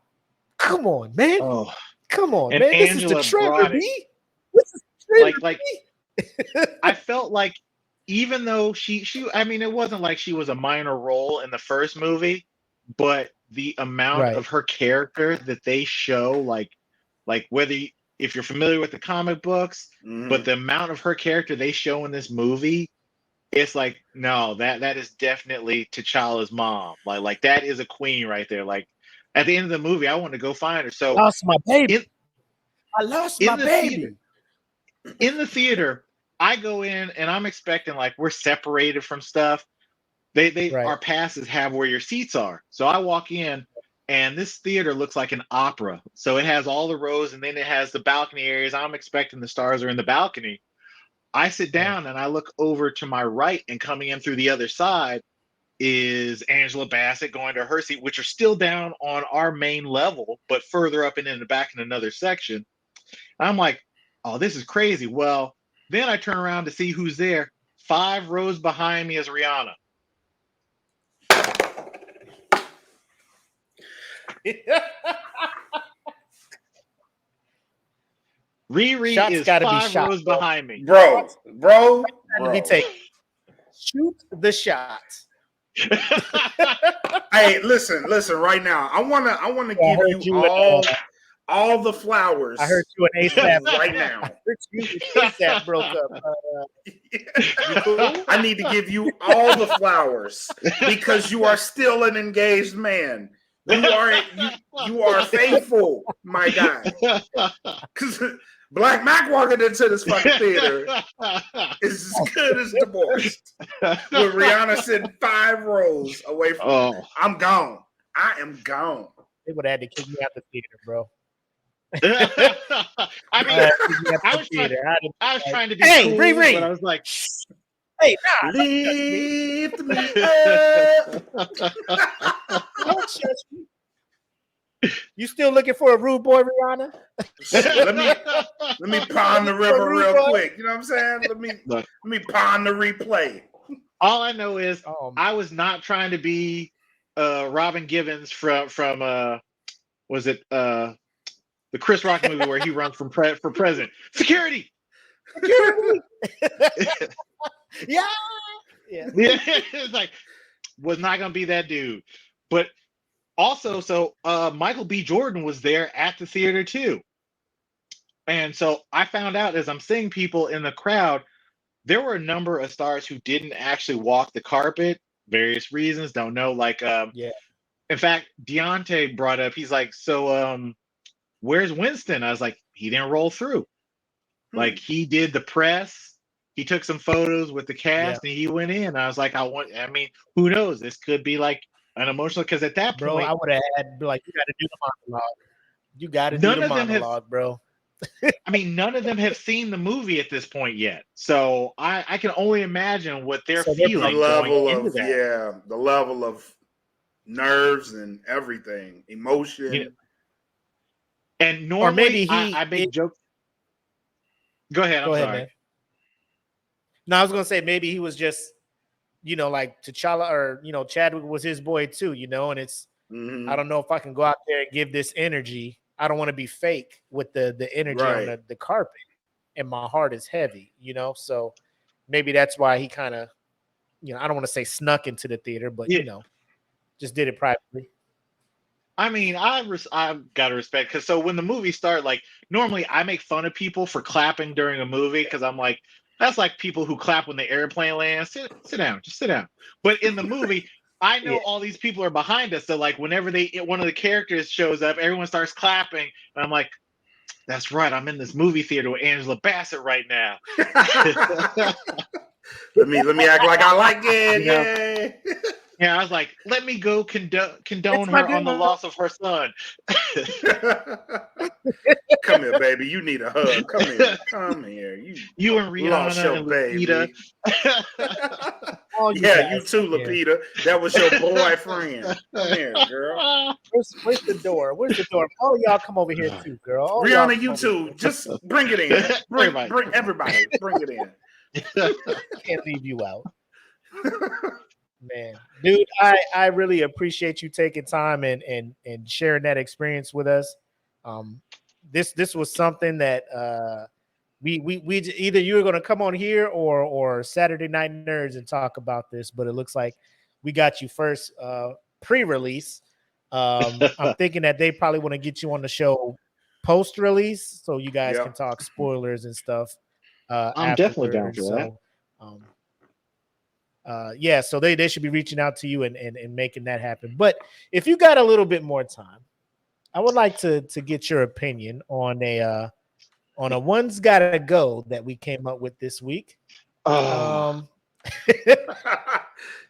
come on, man. Oh, come on, and man. Angela This is the trailer, brought it. B. This is the trailer, like I felt like even though she I mean, it wasn't like she was a minor role in the first movie, but the amount of her character that they show, like whether if you're familiar with the comic books, but the amount of her character they show in this movie, it's like, no, that is definitely T'Challa's mom. Like that is a queen right there. Like at the end of the movie, I want to go find her. So lost my baby. I lost my baby. In the theater, I go in and I'm expecting like we're separated from stuff. Our passes have where your seats are. So I walk in and this theater looks like an opera. So it has all the rows and then it has the balcony areas. I'm expecting the stars are in the balcony. I sit down and I look over to my right, and coming in through the other side is Angela Bassett going to her seat, which are still down on our main level, but further up and in the back in another section. And I'm like, oh, this is crazy. Well, then I turn around to see who's there. 5 rows behind me is Rihanna. Riri Shots is gotta be 5 shot, rows behind me. Bro. Be taken. Shoot the shot. Hey, listen right now. I wanna give you all the flowers. I heard you and ASAP right now. I heard you and ASAP broke up. You cool? I need to give you all the flowers because you are still an engaged man. You are faithful, my guy. Because Black Mac walking into this fucking theater is as good as divorced. With Rihanna sitting 5 rows away from me. I'm gone. I am gone. They would have had to kick me out the theater, bro. I mean, I was trying to be Hey, cool, Riri! but I was like, Hey, Lift me up. don't judge me. You still looking for a rude boy, Rihanna? let me pawn the river real quick. You know what I'm saying? Let me pawn the replay. All I know is I I was not trying to be Robin Givens from was it the Chris Rock movie where he runs for president? Security. yeah. It's like was not gonna be that dude. But also, so Michael B. Jordan was there at the theater too. And so I found out as I'm seeing people in the crowd, there were a number of stars who didn't actually walk the carpet, various reasons, don't know. Like in fact, Deontay brought up, he's like, so where's Winston? I was like, he didn't roll through. Like he did the press. He took some photos with the cast and he went in. I was like, I mean, who knows? This could be like an emotional, because at that point, I would have had like, you got to do the monologue. You got to do the monologue, bro. I mean, none of them have seen the movie at this point yet, so I can only imagine what they're feeling. The level of nerves and everything, emotion. Yeah. And normally, or maybe I make jokes. Go ahead. I'm sorry. Man. No, I was gonna say maybe he was just, like T'Challa, or Chadwick was his boy too, and it's I don't know if I can go out there and give this energy. I don't want to be fake with the energy on the carpet, and my heart is heavy, so maybe that's why he kind of, I don't want to say snuck into the theater, but just did it privately. I mean, I've got to respect, because so when the movie started, like normally I make fun of people for clapping during a movie, because I'm like, that's like people who clap when the airplane lands. Sit down, just sit down. But in the movie, I know all these people are behind us. So like whenever one of the characters shows up, everyone starts clapping. And I'm like, that's right. I'm in this movie theater with Angela Bassett right now. let me act like I like it. Yeah, I was like, let me go condone her on the loss of her son. Come here, baby. You need a hug. Come here. You and Rihanna and Lupita. You too, Lupita. That was your boyfriend. Come here, girl. Where's the door? All y'all come over here too, girl. Rihanna, you too. Just bring it in. Bring everybody. Bring it in. Can't leave you out. Man, dude, I really appreciate you taking time and sharing that experience with us. This was something that we either you were going to come on here or Saturday Night Nerds and talk about this, but it looks like we got you first pre-release. I'm thinking that they probably want to get you on the show post-release, so you guys can talk spoilers and stuff. I'm definitely down for that. So they should be reaching out to you and making that happen. But if you got a little bit more time, I would like to get your opinion on a one's gotta go that we came up with this week. You know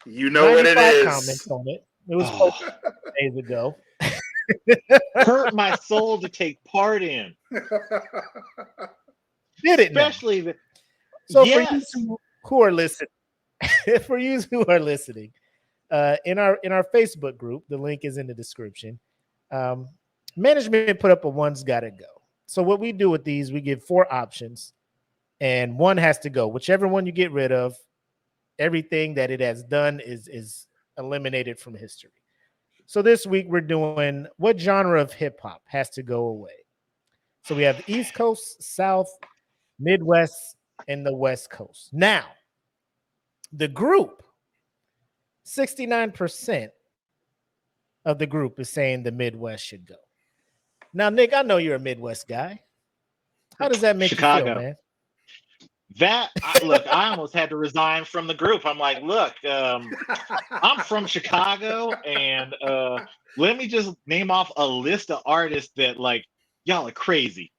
what it is. Comments on it. It was 4 days ago. Hurt my soul to take part in. Did it? Especially for you who are listening. For you who are listening, in our Facebook group, the link is in the description. Management put up a one's gotta go. So what we do with these, we give 4 options, and one has to go. Whichever one you get rid of, everything that it has done is eliminated from history. So this week we're doing what genre of hip hop has to go away. So we have East Coast, South, Midwest, and the West Coast. Now, the group, 69% of the group is saying the Midwest should go. Now, Nick, I know you're a Midwest guy. How does that make you feel, man? Look, I almost had to resign from the group. I'm like, look, I'm from Chicago, and let me just name off a list of artists that, like, y'all are crazy.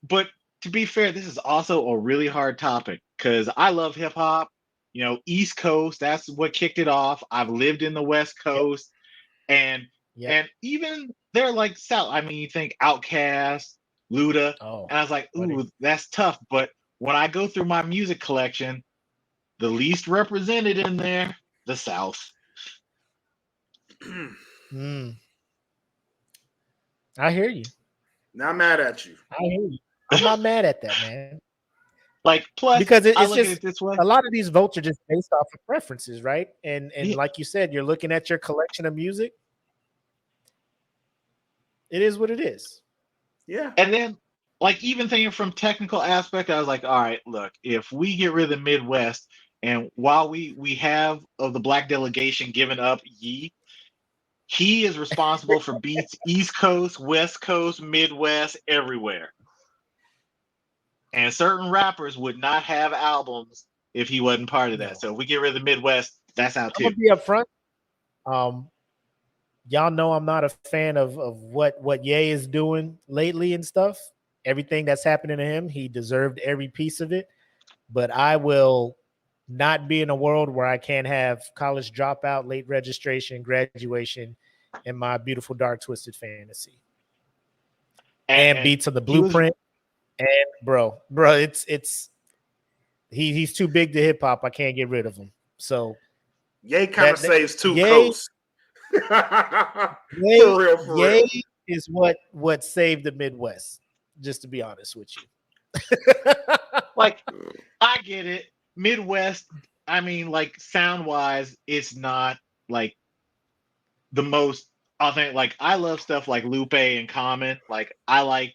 But to be fair, this is also a really hard topic because I love hip hop. East Coast, that's what kicked it off. I've lived in the West Coast, and even they're like South. I mean, you think Outkast, Luda. Oh, And I was like, buddy. ooh, that's tough. But when I go through my music collection, the least represented in there, the South. Mm. I hear you. Not mad at you. I hear you. I'm not mad at that, man. Like, plus, Because I it's look at just it this way. a lot of these votes are just based off of preferences, right? And Yeah. like you said, you're looking at your collection of music. It is what it is. Yeah. And then, like, even thinking from technical aspect, I was like, all right, look, if we get rid of the Midwest, and while we have of the black delegation given up Yee, he is responsible for beats East Coast, West Coast, Midwest, everywhere. And certain rappers would not have albums if he wasn't part of that. No. So if we get rid of the Midwest, that's out I'm too. gonna be upfront. Y'all know I'm not a fan of what Ye is doing lately and stuff. Everything that's happening to him, he deserved every piece of it. But I will not be in a world where I can't have college dropout, late registration, graduation, and my beautiful dark twisted fantasy. And beats of the blueprint. And bro, it's he's too big to hip hop. I can't get rid of him. So Ye kind of saves two Ye- coasts. Ye, For real. Ye is what saved the Midwest. Just to be honest with you. Like, I get it. Midwest, I mean, like, sound wise, it's not like the most authentic. Like, I love stuff like Lupe and Common. Like, I like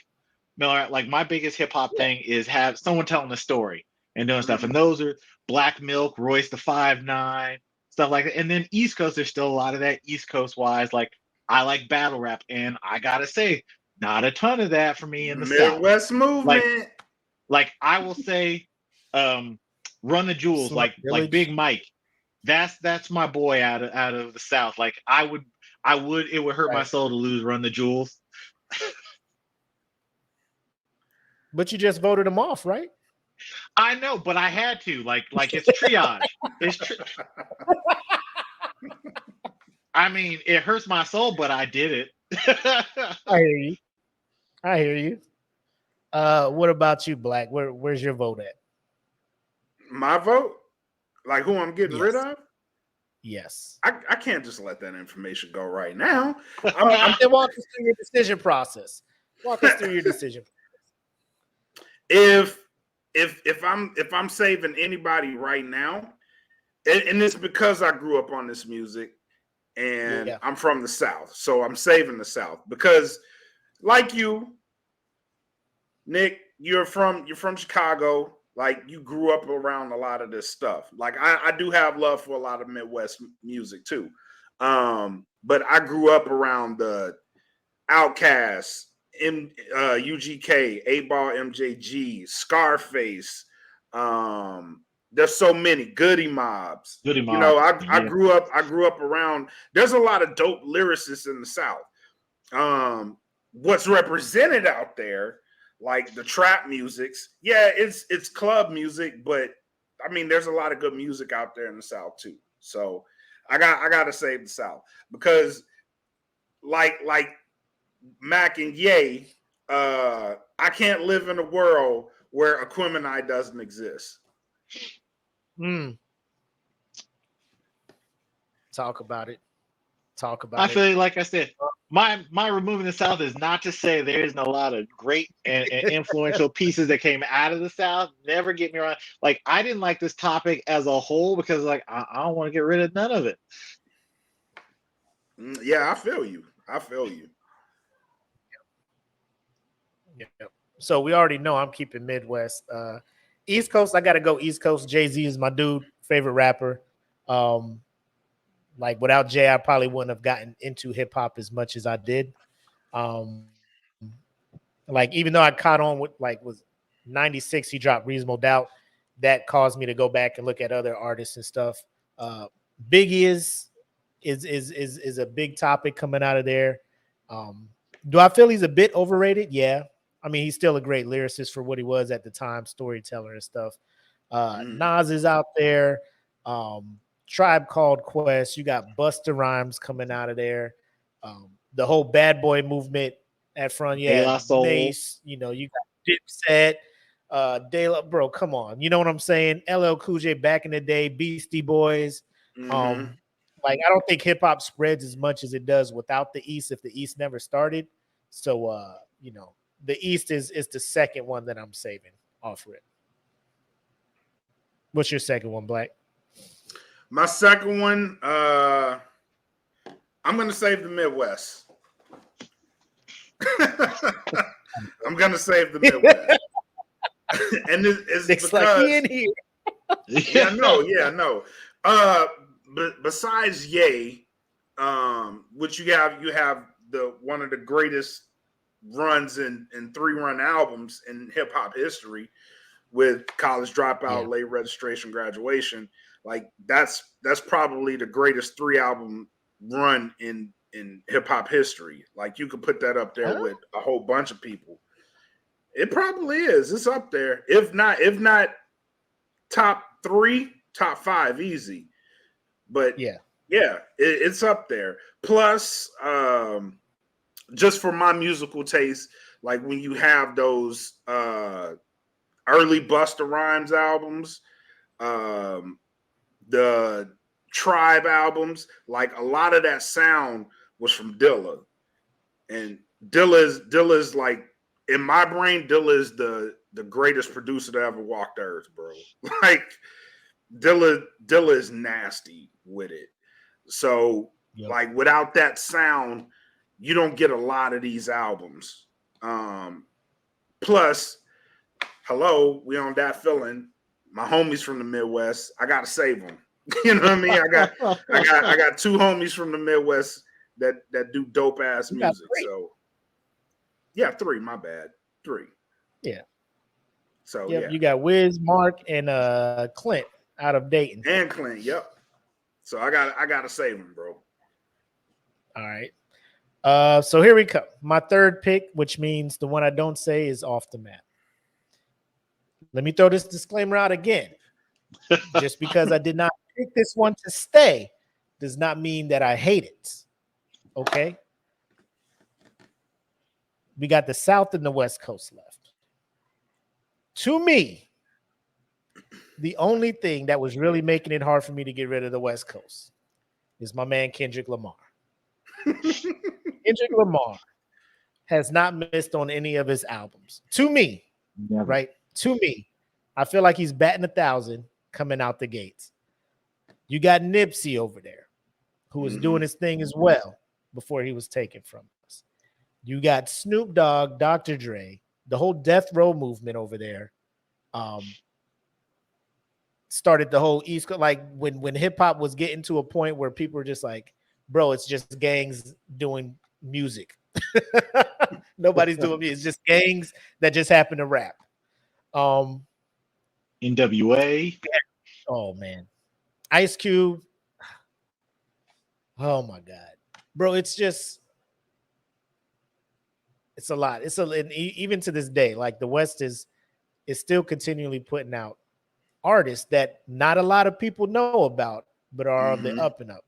Miller. Like, my biggest hip hop thing is have someone telling a story and doing stuff. And those are Black Milk, Royce the 5'9", stuff like that. And then East Coast, there's still a lot of that East Coast wise. Like, I like battle rap, and I gotta say, not a ton of that for me in the South. Midwest movement. Like I will say, Run the Jewels, Slump like Village. Big Mike. That's my boy out of the South. Like it would hurt my Right. soul to lose Run the Jewels. But you just voted him off, right? I know, but I had to. Like it's triage. I mean, it hurts my soul, but I did it. I hear you. What about you, Black? Where's your vote at? My vote? Like who I'm getting rid of? Yes. I can't just let that information go right now. Then walk us through your decision process. Walk us through your decision. If I'm saving anybody right now, and it's because I grew up on this music and I'm from the South, so I'm saving the South because, like you, Nick, you're from Chicago. Like you grew up around a lot of this stuff. Like I do have love for a lot of Midwest music too, but I grew up around the Outkast, UGK, 8 Ball, MJG, Scarface. There's so many Goody Mobs. Goody You know, Mob, I grew up around. There's a lot of dope lyricists in the South. What's represented out there, like the trap musics, it's club music, but I mean, there's a lot of good music out there in the South too. So I got to save the South because, like Mac and Ye, I can't live in a world where Aquemini doesn't exist. Talk about it. I feel like I said, my removing the South is not to say there isn't a lot of great and influential pieces that came out of the South. Never get me wrong. Like I didn't like this topic as a whole because like I don't want to get rid of none of it. Yeah, I feel you. Yeah. So we already know I'm keeping Midwest. East Coast, I got to go East Coast. Jay-Z is my dude, favorite rapper. Like without Jay, I probably wouldn't have gotten into hip hop as much as I did. Like even though I caught on with was 96, he dropped Reasonable Doubt. That caused me to go back and look at other artists and stuff. Biggie is a big topic coming out of there. Do I feel he's a bit overrated? Yeah. I mean, he's still a great lyricist for what he was at the time, storyteller and stuff. Nas is out there. Tribe Called Quest. You got Busta Rhymes coming out of there. The whole bad boy movement at front. De Yeah, La Soul. Mace. You know, you got Dipset, De La, bro. Come on, you know what I'm saying? LL Cool J back in the day, Beastie Boys. Mhm. Like I don't think hip hop spreads as much as it does without the East if the East never started. So you know, the East is the second one that I'm saving off rip. What's your second one, Black? My second one, I'm gonna save the Midwest. I'm gonna save the Midwest, and it's It's because like he in here. yeah, no. But besides Ye, which you have the one of the greatest runs in 3-run albums in hip hop history with College Dropout, Late Registration, Graduation. Like that's probably the greatest 3-album run in hip hop history. Like you could put that up there with a whole bunch of people. It probably is. It's up there. If not top 3, top 5 easy. But it's up there. Plus, just for my musical taste, like when you have those early Busta Rhymes albums, the Tribe albums, like a lot of that sound was from Dilla. And Dilla is like, in my brain, Dilla is the greatest producer to ever walk the earth, bro. Like Dilla is nasty with it. So like without that sound, you don't get a lot of these albums. Plus, hello, we on that feeling. My homies from the Midwest, I gotta save them. You know what I mean? I got 2 homies from the Midwest that do dope ass music. So yeah, 3. My bad, 3. Yeah. So you got Wiz, Mark, and Clint out of Dayton. And Clint, yep. So I gotta save him, bro. All right. So here we come. My third pick, which means the one I don't say is off the map. Let me throw this disclaimer out again. Just because I did not pick this one to stay does not mean that I hate it. Okay. We got the South and the West Coast left. To me, the only thing that was really making it hard for me to get rid of the West Coast is my man Kendrick Lamar. Kendrick Lamar has not missed on any of his albums. To me, right? To me, I feel like he's batting 1,000 coming out the gates. You got Nipsey over there, who was doing his thing as well before he was taken from us. You got Snoop Dogg, Dr. Dre, the whole death row movement over there. Started the whole East Coast, like when hip hop was getting to a point where people were just like, bro, it's just gangs doing music. Nobody's doing music. It's just gangs that just happen to rap. NWA. Oh man. Ice Cube. Oh my God. Bro, it's a lot. Even to this day, like the West is still continually putting out artists that not a lot of people know about, but are on the up and up.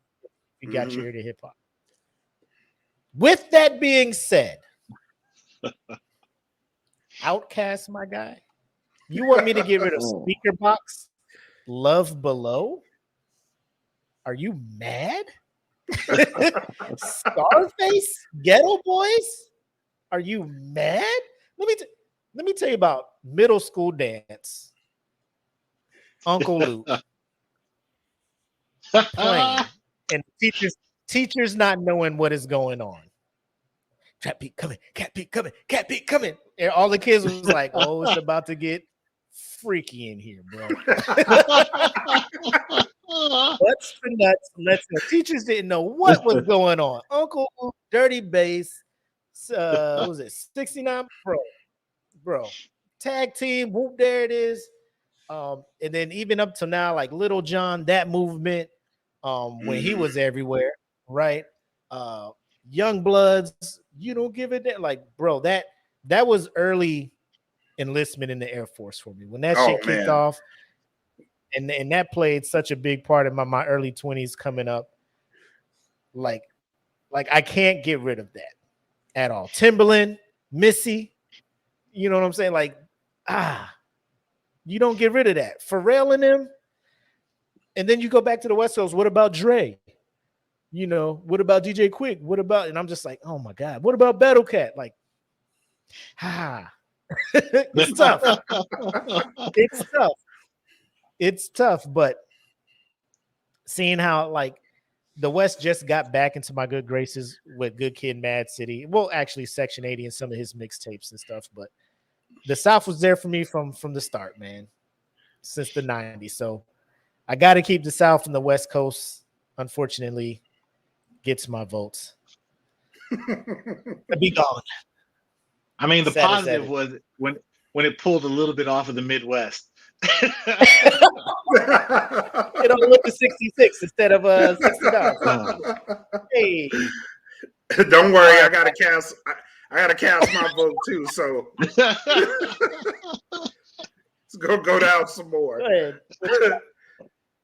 You got your ear to hip hop. With that being said, Outkast, my guy, you want me to get rid of Speaker Box, Love Below? Are you mad? Scarface, Ghetto Boys? Are you mad? Let me tell you about Middle School Dance. Uncle Luke playing, and teachers not knowing what is going on. Cat Pete coming, Cat Pete coming, Cat Pete coming. And all the kids was like, "Oh, it's about to get freaky in here, bro." What's for nuts? The teachers didn't know what was going on. Uncle Luke, Dirty Bass, what was it 69 bro? Tag team, whoop, there it is. And then even up to now, like Little John, that movement, when he was everywhere, right? Young Bloods, you don't give it that. Like, bro, that was early enlistment in the Air Force for me. When that shit kicked off, and that played such a big part of my early 20s coming up. Like I can't get rid of that at all. Timberland, Missy, you know what I'm saying? Like, you don't get rid of that. Pharrell and them. And then you go back to the West Coast. What about Dre? You know, what about DJ Quick? What about, and I'm just like, oh my God, what about Battle Cat? Like, it's tough. It's tough. It's tough, but seeing how like the West just got back into my good graces with Good Kid, Mad City. Well, actually, Section 80 and some of his mixtapes and stuff, but the South was there for me from the start, man, since the 90s. So I got to keep the South and the West Coast, unfortunately, gets my votes. Be gone. I mean, the Sad positive was when it pulled a little bit off of the Midwest. It only went to 66 instead of 69. Hey, don't worry, I gotta cast my vote too. So let's go down some more. Go ahead.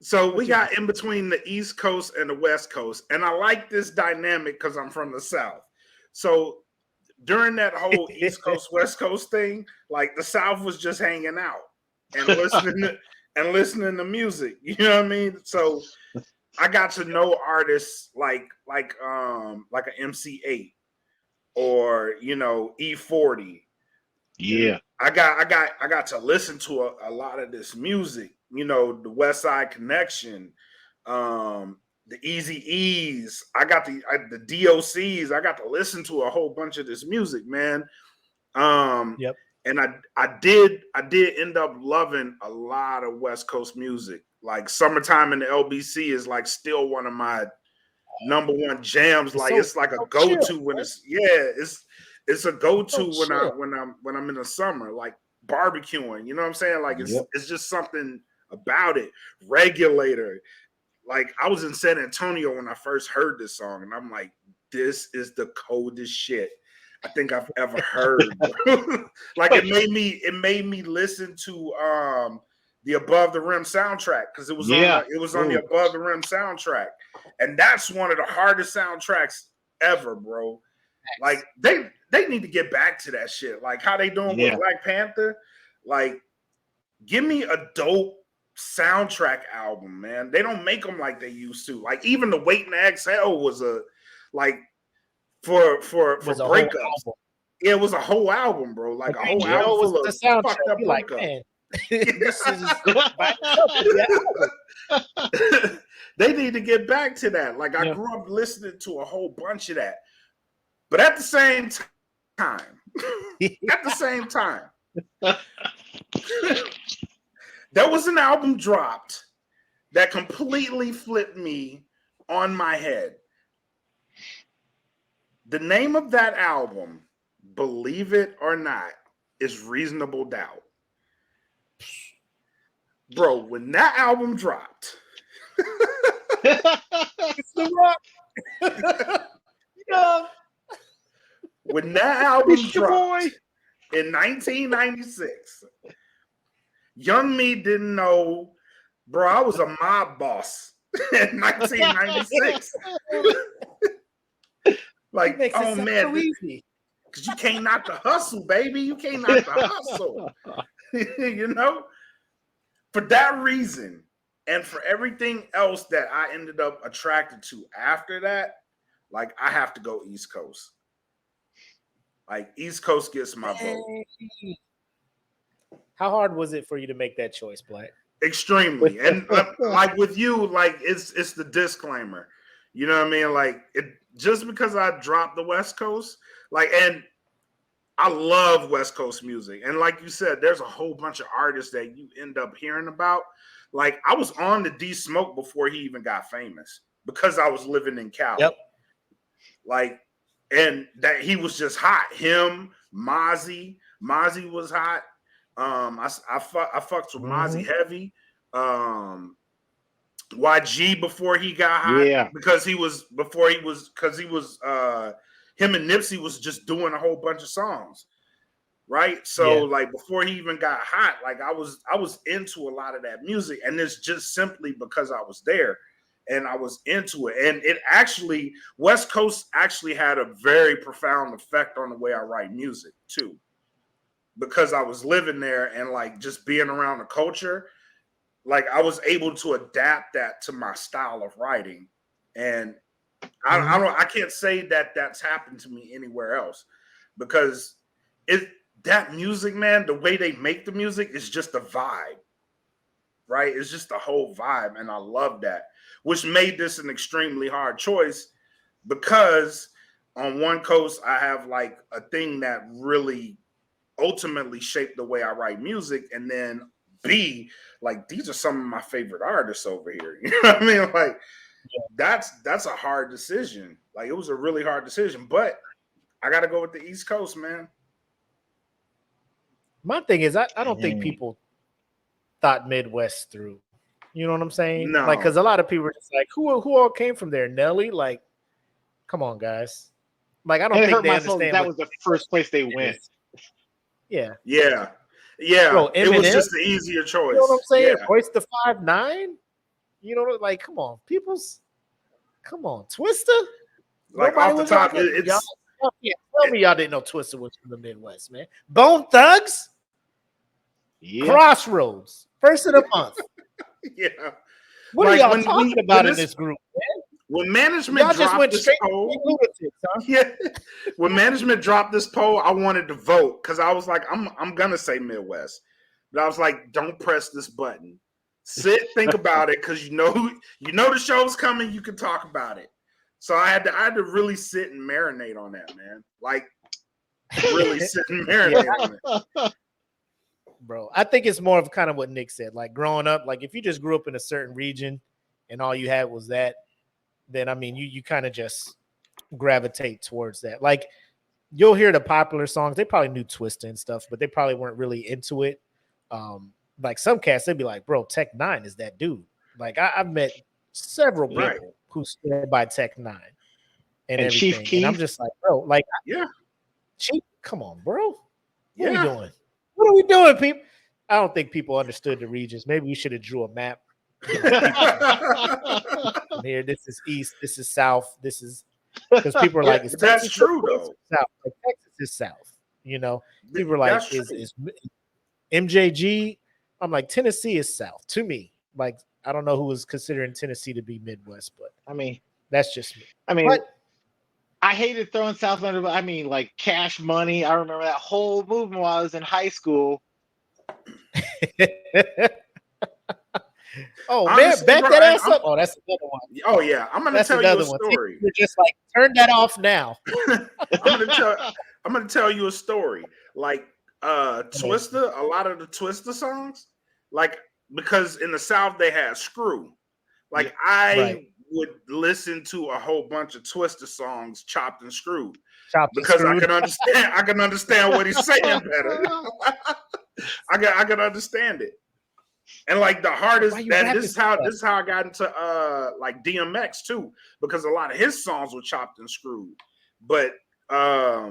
So we got in between the East Coast and the West Coast, and I like this dynamic because I'm from the South. So during that whole East Coast West Coast thing, like the South was just hanging out and listening to music. You know what I mean? So I got to know artists like an MC8 or E40. Yeah, I got to listen to a lot of this music. The West Side Connection, the Eazy-E's. I got the DOCs. I got to listen to a whole bunch of this music, man. Yep. And I did end up loving a lot of West Coast music. Like Summertime in the LBC is like still one of my number one jams. Like it's like a go-to when it's a go-to when I'm in the summer, like barbecuing. You know what I'm saying? Like it's just something about it. Regulator. Like I was in San Antonio when I first heard this song, and I'm like, this is the coldest shit I think I've ever heard. Like it made me listen to the Above the Rim soundtrack because it was on the Above the Rim soundtrack, and that's one of the hardest soundtracks ever, bro. Like they need to get back to that shit. Like how they doing with Black Panther. Like give me a dope soundtrack album, man. They don't make them like they used to. Like even the Waiting to Exhale was a like for breakups. Yeah, it was a whole album, bro. Like a whole album full of fucked up breakups. This is they need to get back to that. Like I grew up listening to a whole bunch of that. But at the same time, there was an album dropped that completely flipped me on my head. The name of that album, believe it or not, is Reasonable Doubt. Bro, when that album dropped, it's the Rock. When that album dropped in 1996, young me didn't know, bro, I was a mob boss in 1996. Like, oh man, because you can't knock the hustle, baby. You can't knock the hustle. For that reason, and for everything else that I ended up attracted to after that, like I have to go East Coast. Like East Coast gets my vote. How hard was it for you to make that choice, Black? Extremely. And like with you, like it's the disclaimer. You know what I mean? Like it just because I dropped the West Coast, like, and I love West Coast music. And like you said, there's a whole bunch of artists that you end up hearing about. Like I was on the D Smoke before he even got famous because I was living in Cali. Yep. Like, and that he was just hot. Him, Mozzie was hot. I fucked with Mozzie heavy. YG before he got hot, because him and Nipsey was just doing a whole bunch of songs, right? So like before he even got hot, like I was into a lot of that music, and it's just simply because I was there. and I was into it. And it actually, West Coast actually had a very profound effect on the way I write music too, because I was living there and like just being around the culture. Like I was able to adapt that to my style of writing, and I can't say that that's happened to me anywhere else, because that music, man, the way they make the music is just a vibe, right? It's just the whole vibe, and I love that, which made this an extremely hard choice, because on one coast I have like a thing that really ultimately shaped the way I write music, and then B, like these are some of my favorite artists over here. You know what I mean? Like that's a hard decision. Like it was a really hard decision, but I got to go with the East Coast, man. My thing is, I don't think people thought Midwest through. You know what I'm saying? No. Like, because a lot of people are just like, who all came from there? Nelly? Like, come on, guys. Like, I don't And it think hurt they my soul understand. that was the first place they went. Yeah. Yeah. Bro, it was Eminem, just the easier choice. You know what I'm saying? Yeah. Royce the 5'9". You know, like, come on, come on, Twister. Like Nobody off the was top, rocking- it's y'all can't tell me y'all didn't know Twister was from the Midwest, man. Bone Thugs, Yeah. Crossroads, first of the month. yeah. What Like, are y'all when talking about in this group, man? When management Y'all just dropped went this straight poll, to lunatics, huh? yeah. When management dropped this poll, I wanted to vote because I was like, I'm gonna say Midwest, but I was like, don't press this button. Sit, think about it, because you know the show's coming. You can talk about it. So I had to really sit and marinate on that, man. Like really sit and marinate on it. Bro, I think it's more of kind of what Nick said. Like growing up, like if you just grew up in a certain region and all you had was that, then I mean you kind of just gravitate towards that. Like you'll hear the popular songs. They probably knew Twista and stuff, but they probably weren't really into it. Like some cats, they'd be like, bro, Tech Nine is that dude. Like I've met several people who stand by Tech Nine and everything. Chief Keef. And I'm just like, bro, like Yeah. Chief, come on, bro. What Yeah. are we doing? What are we doing, people? I don't think people understood the regions. Maybe we should have drew a map. From here, this is east, this is south, this is because people are like, is that's Texas true north or though. south? Like Texas is south, you know. People are like, That's is MJG? I'm like, Tennessee is south to me. Like, I don't know who is considering Tennessee to be Midwest, but I mean, that's just me. I mean, But I hated throwing South under. I mean, like Cash Money. I remember that whole movement while I was in high school. oh Honestly, man, back bro, that ass up. Oh, that's another one. Oh yeah, I'm gonna That's tell you another a one. story. You're just like, turn that off now. I'm gonna tell you a story. Like Twista, a lot of the Twista songs, like because in the South they had Screw. Like I would listen to a whole bunch of Twista songs chopped and screwed. Because I can understand what he's saying better. I can understand it. And like the hardest, and this is how I got into like DMX too, because a lot of his songs were chopped and screwed. But I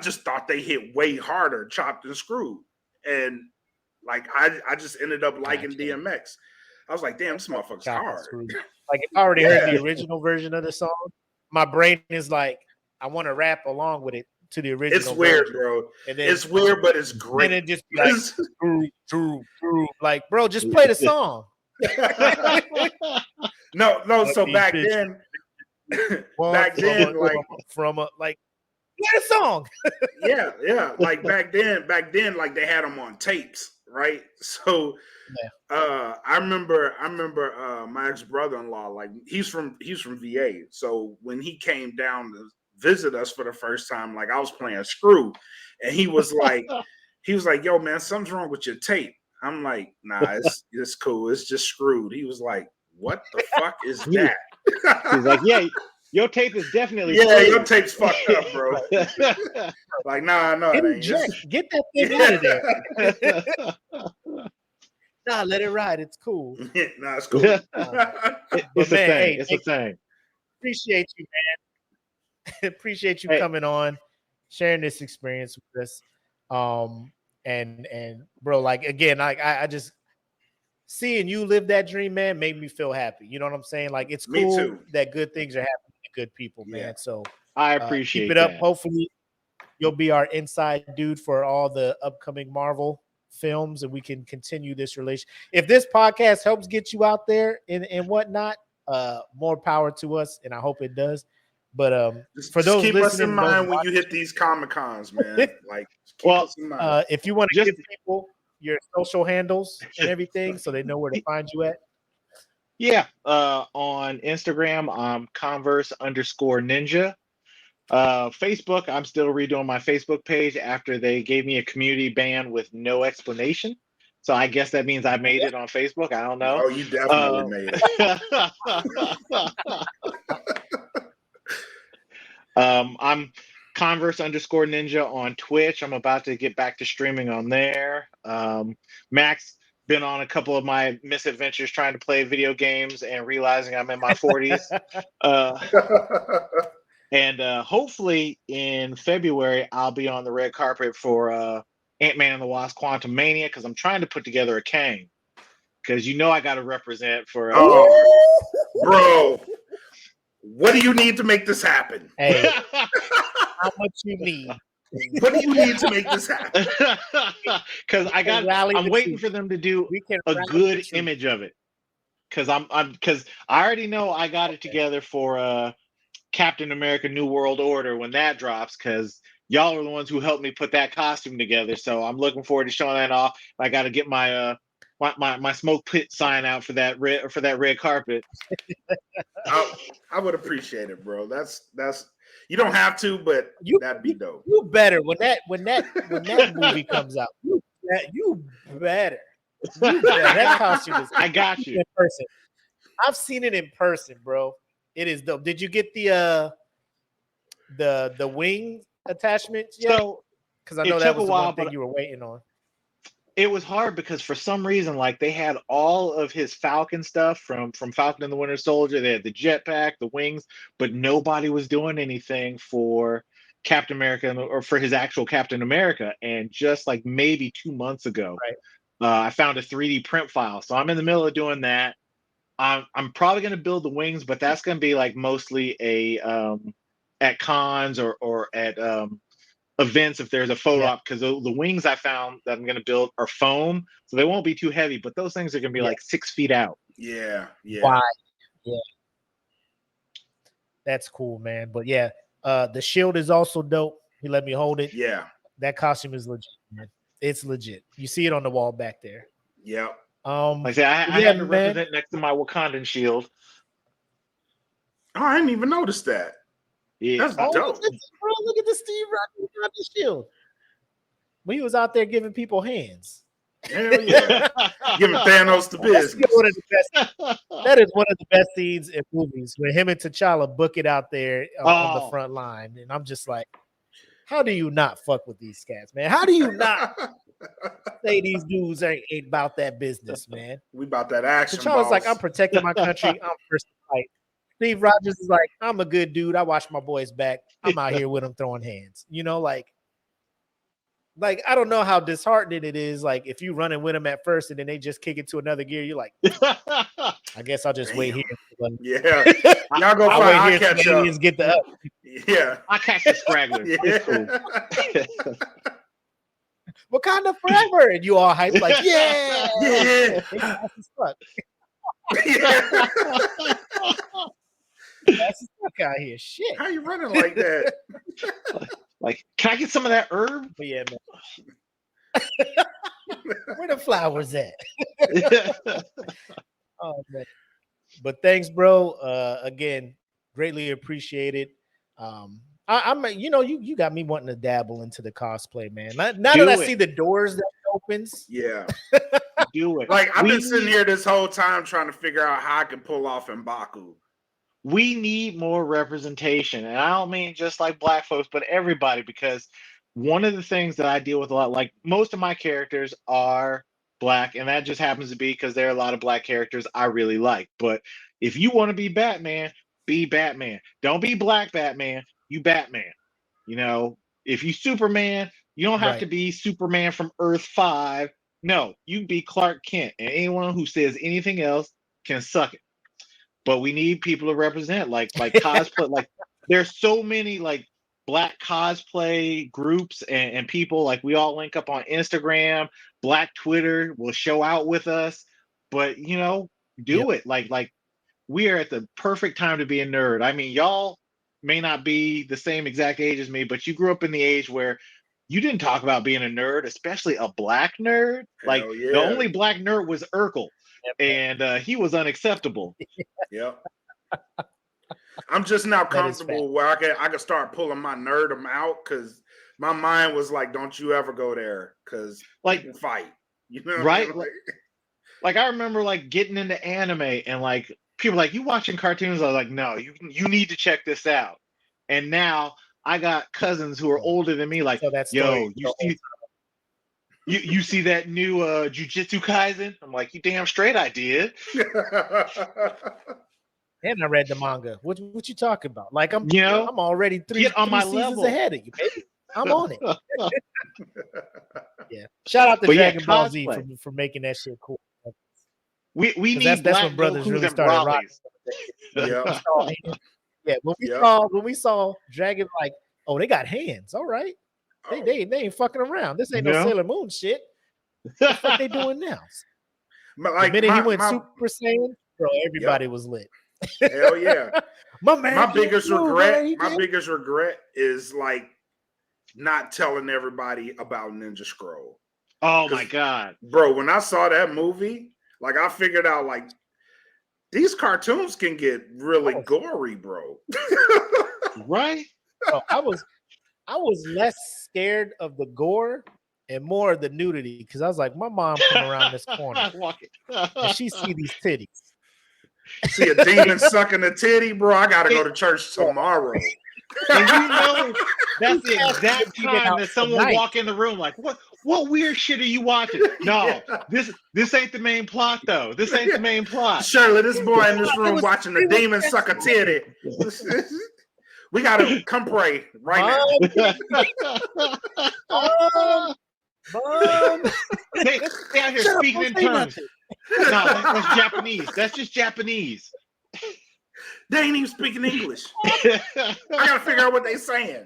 just thought they hit way harder, chopped and screwed. And like I just ended up liking DMX. I was like, damn, this motherfucker's hard. Like if I already heard the original version of the song, my brain is like, I want to rap along with it to the original. It's weird, version. bro. And then, it's weird, but it's great. And it just be like, Drew, like, bro, just play the song. no. So back then, like play the song. yeah. Like back then, like they had them on tapes, right? So, I remember my ex-brother-in-law, like he's from VA. So when he came down to visit us for the first time, like I was playing Screw, and he was like, yo, man, something's wrong with your tape. I'm like, nah, it's cool. It's just screwed. He was like, what the fuck is that? He's like, yeah, your tape is definitely screwed. Your tape's fucked up, bro. Like, nah, no, inject. Get that thing out of there. Nah, let it ride. It's cool. Nah, it's cool. It's a thing. It's a thing. Appreciate you, man. Appreciate you coming on, sharing this experience with us. And bro, like again, I just seeing you live that dream, man, made me feel happy. You know what I'm saying? Like it's Me cool too. that good things are happening to good people, Yeah. man. So I appreciate keep it up. that. Hopefully, you'll be our inside dude for all the upcoming Marvel films, and we can continue this relation. If this podcast helps get you out there and whatnot, more power to us, and I hope it does. But for Just those keep us in listening, those mind when you watching, hit these Comic Cons, man. Like, just keep Well, us in mind. if you want to Just- give people your social handles and everything, so they know where to find you at. Yeah, on Instagram, I'm Converse_Ninja. Facebook, I'm still redoing my Facebook page after they gave me a community ban with no explanation. So I guess that means I made it on Facebook. I don't know. Oh, you definitely made it. I'm Converse_Ninja on Twitch. I'm about to get back to streaming on there. Max been on a couple of my misadventures trying to play video games and realizing I'm in my 40s. And hopefully in February, I'll be on the red carpet for Ant-Man and the Wasp: Quantumania because I'm trying to put together a Kang. Because you know I got to represent for. Oh, bro, what do you need to make this happen? Hey, how much you need? What do you need to make this happen? Because I'm waiting for them to do a good image of it. Because because I already know I got it together for Captain America: New World Order when that drops. Because y'all are the ones who helped me put that costume together. So I'm looking forward to showing that off. I got to get my my SmokePit sign out for that red carpet. I would appreciate it, bro. That's you don't have to, but that'd be dope. You better when that movie comes out. You better. That costume is. I got you in person. I've seen it in person, bro. It is dope. Did you get the wing attachments yet? So because I know that was the while, one thing you were waiting on. It was hard because for some reason, like they had all of his Falcon stuff from Falcon and the Winter Soldier. They had the jetpack, the wings, but nobody was doing anything for Captain America or for his actual Captain America. And just like maybe 2 months ago, I found a 3D print file. So I'm in the middle of doing that. I'm probably going to build the wings, but that's going to be like mostly at cons or at events if there's a photo op, because the wings I found that I'm going to build are foam, so they won't be too heavy, but those things are going to be like 6 feet out. Yeah. Why? Yeah. That's cool, man. But yeah, the shield is also dope. He let me hold it. Yeah. That costume is legit, man. It's legit. You see it on the wall back there. Yep. Like I said, I had to represent next to my Wakandan shield. Oh, I didn't even notice that. Yeah. That's dope. Look at the Steve Rogers shield. When he was out there giving people hands. Hell yeah. Giving Thanos the business. That is one of the best scenes in movies when him and T'Challa book it out there on the front line. And I'm just like, how do you not fuck with these cats, man? How do you not say these dudes ain't about that business, man? We about that action. T'Challa's like, I'm protecting my country. I'm first to fight. Steve Rogers is like, I'm a good dude. I watch my boys back. I'm out here with them throwing hands. You know, like I don't know how disheartening it is. Like if you running with them at first and then they just kick it to another gear, you're like, I guess I'll just wait here. Yeah, y'all go find. I'll catch up. Get the up. Yeah, I catch the straggler. Yeah. It's cool. Wakanda forever, and you all hype like, yeah. That's stuck out here. Shit. How you running like that? Like, can I get some of that herb? But yeah, man. Where the flowers at? Oh man. But thanks, bro. Again, greatly appreciated. I'm you got me wanting to dabble into the cosplay, man. Now that I see the doors that opens. Yeah. Do it. Like I've been sitting here this whole time trying to figure out how I can pull off M'Baku. We need more representation. And I don't mean just like black folks, but everybody, because one of the things that I deal with a lot, like most of my characters are black, and that just happens to be because there are a lot of black characters I really like. But if you want to be Batman, be Batman. Don't be black Batman, you Batman. You know, if you Superman, you don't have to be Superman from Earth 5 No, you be Clark Kent, and anyone who says anything else can suck it. But we need people to represent, like cosplay. Like there's so many like black cosplay groups and people. Like we all link up on Instagram. Black Twitter will show out with us. But Yep. do it. Like we are at the perfect time to be a nerd. I mean, y'all may not be the same exact age as me, but you grew up in the age where you didn't talk about being a nerd, especially a black nerd. Like Hell the yeah. only black nerd was Urkel, and he was unacceptable. Yep. I'm just now That is comfortable where I can start pulling my nerdum out because my mind was like, "Don't you ever go there," because Like, people fight. You know, what right? I mean? Like I remember like getting into anime and like people like, you watching cartoons? I was like, no, you need to check this out. And now I got cousins who are older than me, like, So that yo, story. you see that new Jujutsu Kaisen? I'm like, you damn straight I did. And I read the manga. What you talking about? Like I'm already three Get on my seasons level. ahead of you, baby. I'm on it. Yeah. Shout out to But Dragon Ball Z cosplay. for making that shit cool. We need that's black when brothers Gokus really and started Brollys. Yeah. When we saw Dragon, like, oh, they got hands. All right. They ain't fucking around. This ain't no Sailor Moon shit. What the fuck they doing now? Like, the minute he went Super Saiyan, bro, everybody was lit. Hell yeah. My biggest regret is like not telling everybody about Ninja Scroll. Oh my god. Bro, when I saw that movie, like I figured out like these cartoons can get really gory, bro. Right? Bro, I was less scared of the gore and more of the nudity because I was like, my mom come around this corner and she see these titties. See a demon sucking a titty, bro. I gotta go to church tomorrow. And that's the exact time that someone walk in the room like, what weird shit are you watching? No, this ain't the main plot though. This ain't the main plot. Shirley, this boy in this room watching the demon suck a titty. We gotta come pray right now. Mom. They out here speaking in tongues. No, that's Japanese. That's just Japanese. They ain't even speaking English. I gotta figure out what they saying.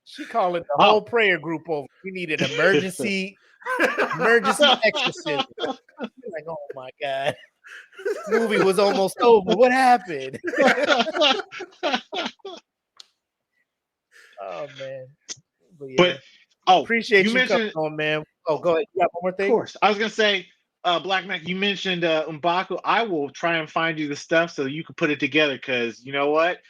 She calling the whole prayer group over. We need an emergency exorcism. Like, oh my god, this movie was almost over. What happened? Oh man, but appreciate you coming on, man. Oh, go ahead. You got one more thing? Of course, I was gonna say. Black Mac, you mentioned M'Baku. I will try and find you the stuff so you can put it together because you know what?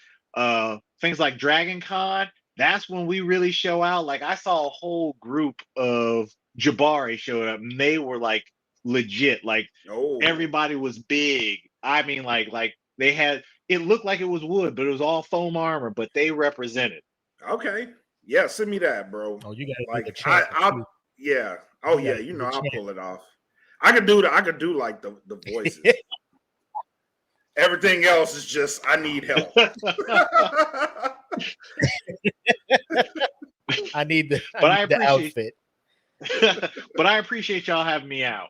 Things like Dragon Con, that's when we really show out. Like I saw a whole group of Jabari showed up and they were like legit. Like everybody was big. I mean, like they had it looked like it was wood, but it was all foam armor, but they represented. Okay. Yeah, send me that, bro. Oh, you gotta like do the chant. yeah. Oh yeah, I'll pull it off. I could do like the voices. Everything else is just I need help. I need the outfit. But I appreciate y'all having me out.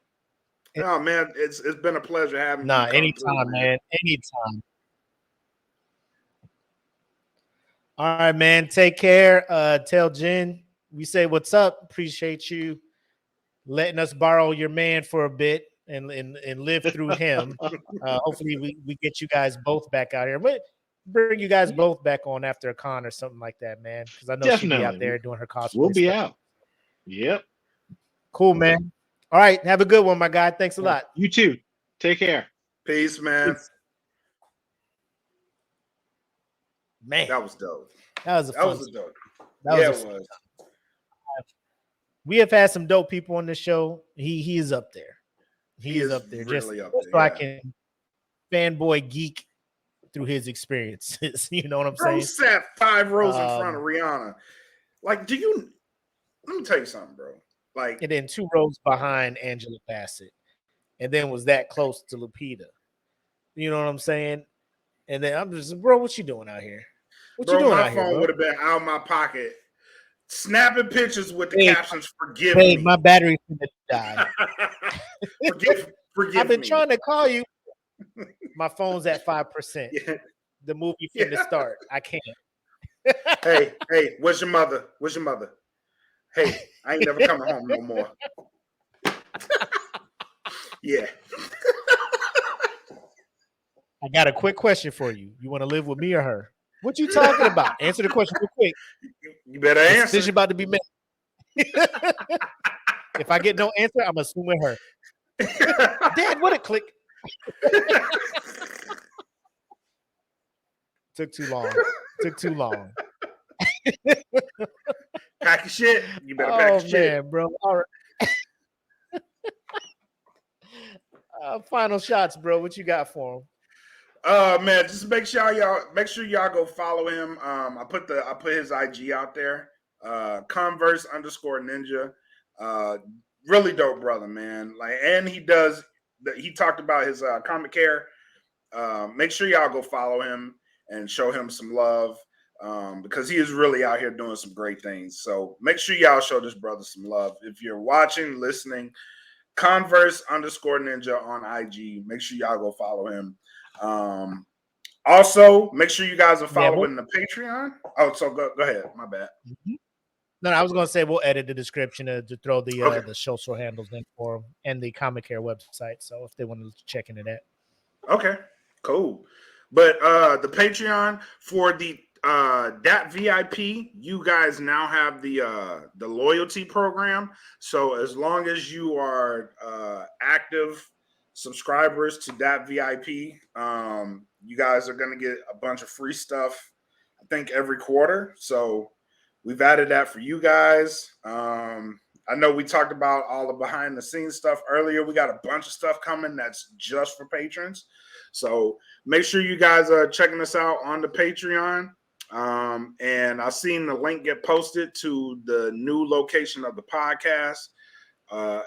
No, man, it's been a pleasure having you. Anytime, man. Anytime. All right, man. Take care. Tell Jen we say what's up. Appreciate you letting us borrow your man for a bit and live through him. Hopefully we get you guys both back out here. But bring you guys both back on after a con or something like that, man. Because I know she'll be out there doing her cosplay. We'll be stuff. out. Yep. Cool, man. All right. Have a good one, my guy. Thanks a lot. You too. Take care. Peace, man. Peace. Man. That was dope. That was dope. It was. We have had some dope people on the show. He is up there. He is up there. Really up there. So I can fanboy geek through his experiences. You know what I'm saying? Bro sat 5 rows in front of Rihanna. Like, let me tell you something, bro. Like, and then 2 rows behind Angela Bassett, and then was that close to Lupita. You know what I'm saying? And then I'm just, bro, what you doing out here? What you doing out here? My phone would have been out of my pocket snapping pictures with the Hey, captions, "Forgive Hey, me." my battery's gonna die. forgive I've been me. trying to call you. My phone's at 5%. Yeah, The movie yeah. finna start. I can't. Hey, where's your mother? Where's your mother? Hey, I ain't never coming home no more. Yeah. I got a quick question for you. You want to live with me or her? What you talking about? Answer the question real quick. You better This answer. decision about to be made. If I get no answer, I'm assuming her. Dad, what a click. Took too long. Pack your shit. You better pack your shit. Man, bro. All right. Final shots, bro. What you got for him? Man, just make sure y'all go follow him. I put his IG out there. Converse _Ninja. Really dope brother, man. Like, and he talked about his comic care. Make sure y'all go follow him and show him some love. Because he is really out here doing some great things. So make sure y'all show this brother some love. If you're watching, listening, Converse _Ninja on IG. Make sure y'all go follow him. Also, make sure you guys are following the Patreon. Oh, so go ahead. My bad. Mm-hmm. No, I was gonna say we'll edit the description to throw the social handles in for them and the Comic Care website. So if they want to check into that. Okay, cool. But the Patreon for the that VIP, you guys now have the loyalty program. So as long as you are active subscribers to that VIP, you guys are going to get a bunch of free stuff, I think, every quarter. So we've added that for you guys. I know we talked about all the behind the scenes stuff earlier. We got a bunch of stuff coming that's just for patrons. So make sure you guys are checking us out on the Patreon. And I've seen the link get posted to the new location of the podcast.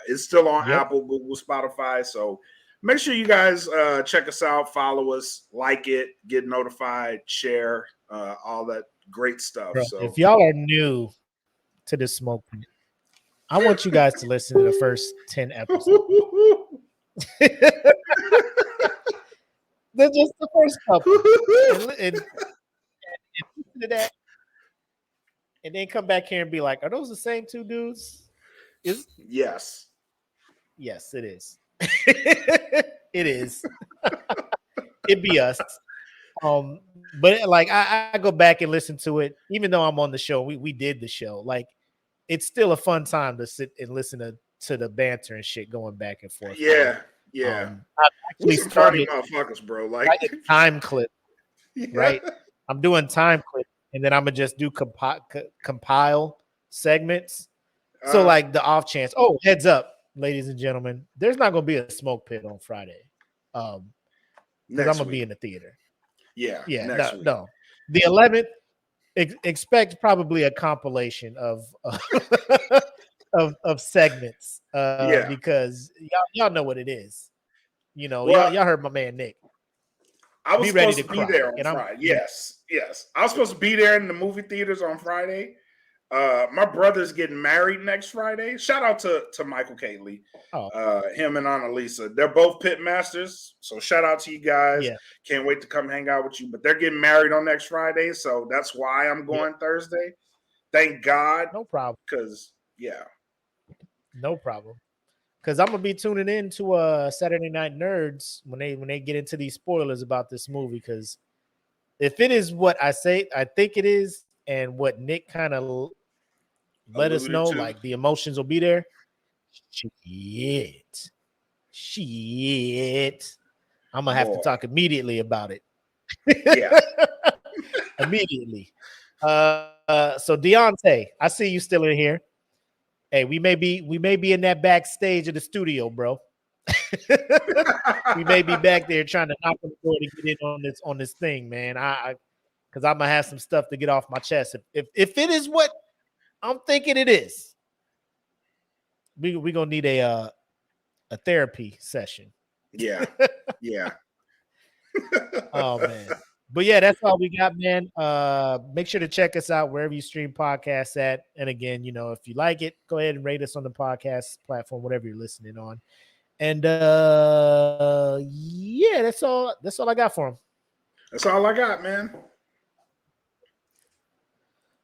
It's still on Apple, Google, Spotify. So make sure you guys check us out, follow us, like it, get notified, share, all that great stuff. Bro, so if y'all are new to the Smoke Pit, I want you guys to listen to the first 10 episodes. They're just the first couple. And listen to that. And then come back here and be like, are those the same two dudes? Yes. Yes, it is. It is. It be us. But like I go back and listen to it, even though I'm on the show. We did the show. Like, it's still a fun time to sit and listen to the banter and shit going back and forth. Yeah. I actually some funny motherfuckers, bro. Like time clip, right? I'm doing time clip, and then I'm gonna just do compile segments. So like the off chance. Oh, heads up, ladies and gentlemen, there's not gonna be a Smoke Pit on Friday, because I'm gonna be in the theater. Yeah. No. The 11th. Expect probably a compilation of of segments, because y'all know what it is. You know, y'all heard my man Nick. I was supposed to be there on and Friday. Yes. I was supposed to be there in the movie theaters on Friday. My brother's getting married next Friday. Shout out to Michael Catley. Him and Annalisa. They're both Pitmasters. So shout out to you guys. Yeah. Can't wait to come hang out with you. But they're getting married on next Friday. So that's why I'm going Thursday. Thank God. No problem. Because, no problem. Because I'm gonna be tuning in to Saturday Night Nerds when they get into these spoilers about this movie. Because if it is what I think it is, and what Nick kind of let us know, like the emotions will be there. Shit. I'm gonna have to talk immediately about it. Yeah. Immediately. So Deontay, I see you still in here. Hey, we may be in that backstage of the studio, bro. We may be back there trying to knock on the door to get in on this thing, man. Because I'm gonna have some stuff to get off my chest. If it is what I'm thinking it is, we gonna need a therapy session. Yeah. Oh man. But yeah, that's all we got, man. Make sure to check us out wherever you stream podcasts at. And again, if you like it, go ahead and rate us on the podcast platform, whatever you're listening on. And yeah, that's all I got for him. That's all I got, man.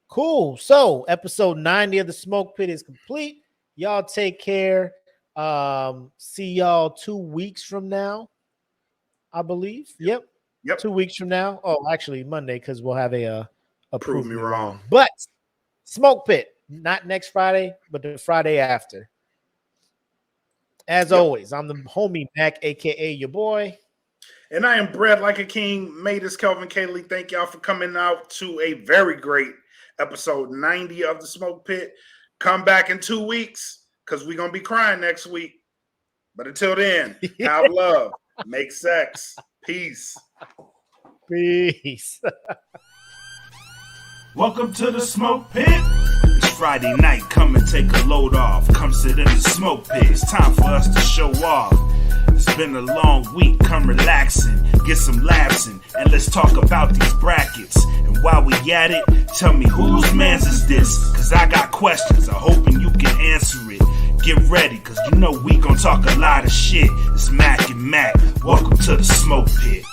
Cool. So episode 90 of the Smoke Pit is complete. Y'all take care. See y'all 2 weeks from now, I believe. Yep. 2 weeks from now. Oh, actually Monday, because we'll have a Prove Me Wrong. But Smoke Pit, not next Friday, but the Friday after. As always, I'm the homie Mac, aka your boy. And I am bred like a king. Made this Kelvin Cayley. Thank y'all for coming out to a very great episode 90 of the Smoke Pit. Come back in 2 weeks because we're going to be crying next week. But until then, have love, make sex. Peace. Peace. Welcome to the Smoke Pit. It's Friday night, come and take a load off. Come sit in the Smoke Pit, it's time for us to show off. It's been a long week, come relaxing, get some laughs in, and let's talk about these brackets. And while we at it, tell me whose man's is this? Cause I got questions, I'm hoping you can answer it. Get ready, cause we gon' talk a lot of shit. It's Mac and Makk, welcome to the Smoke Pit.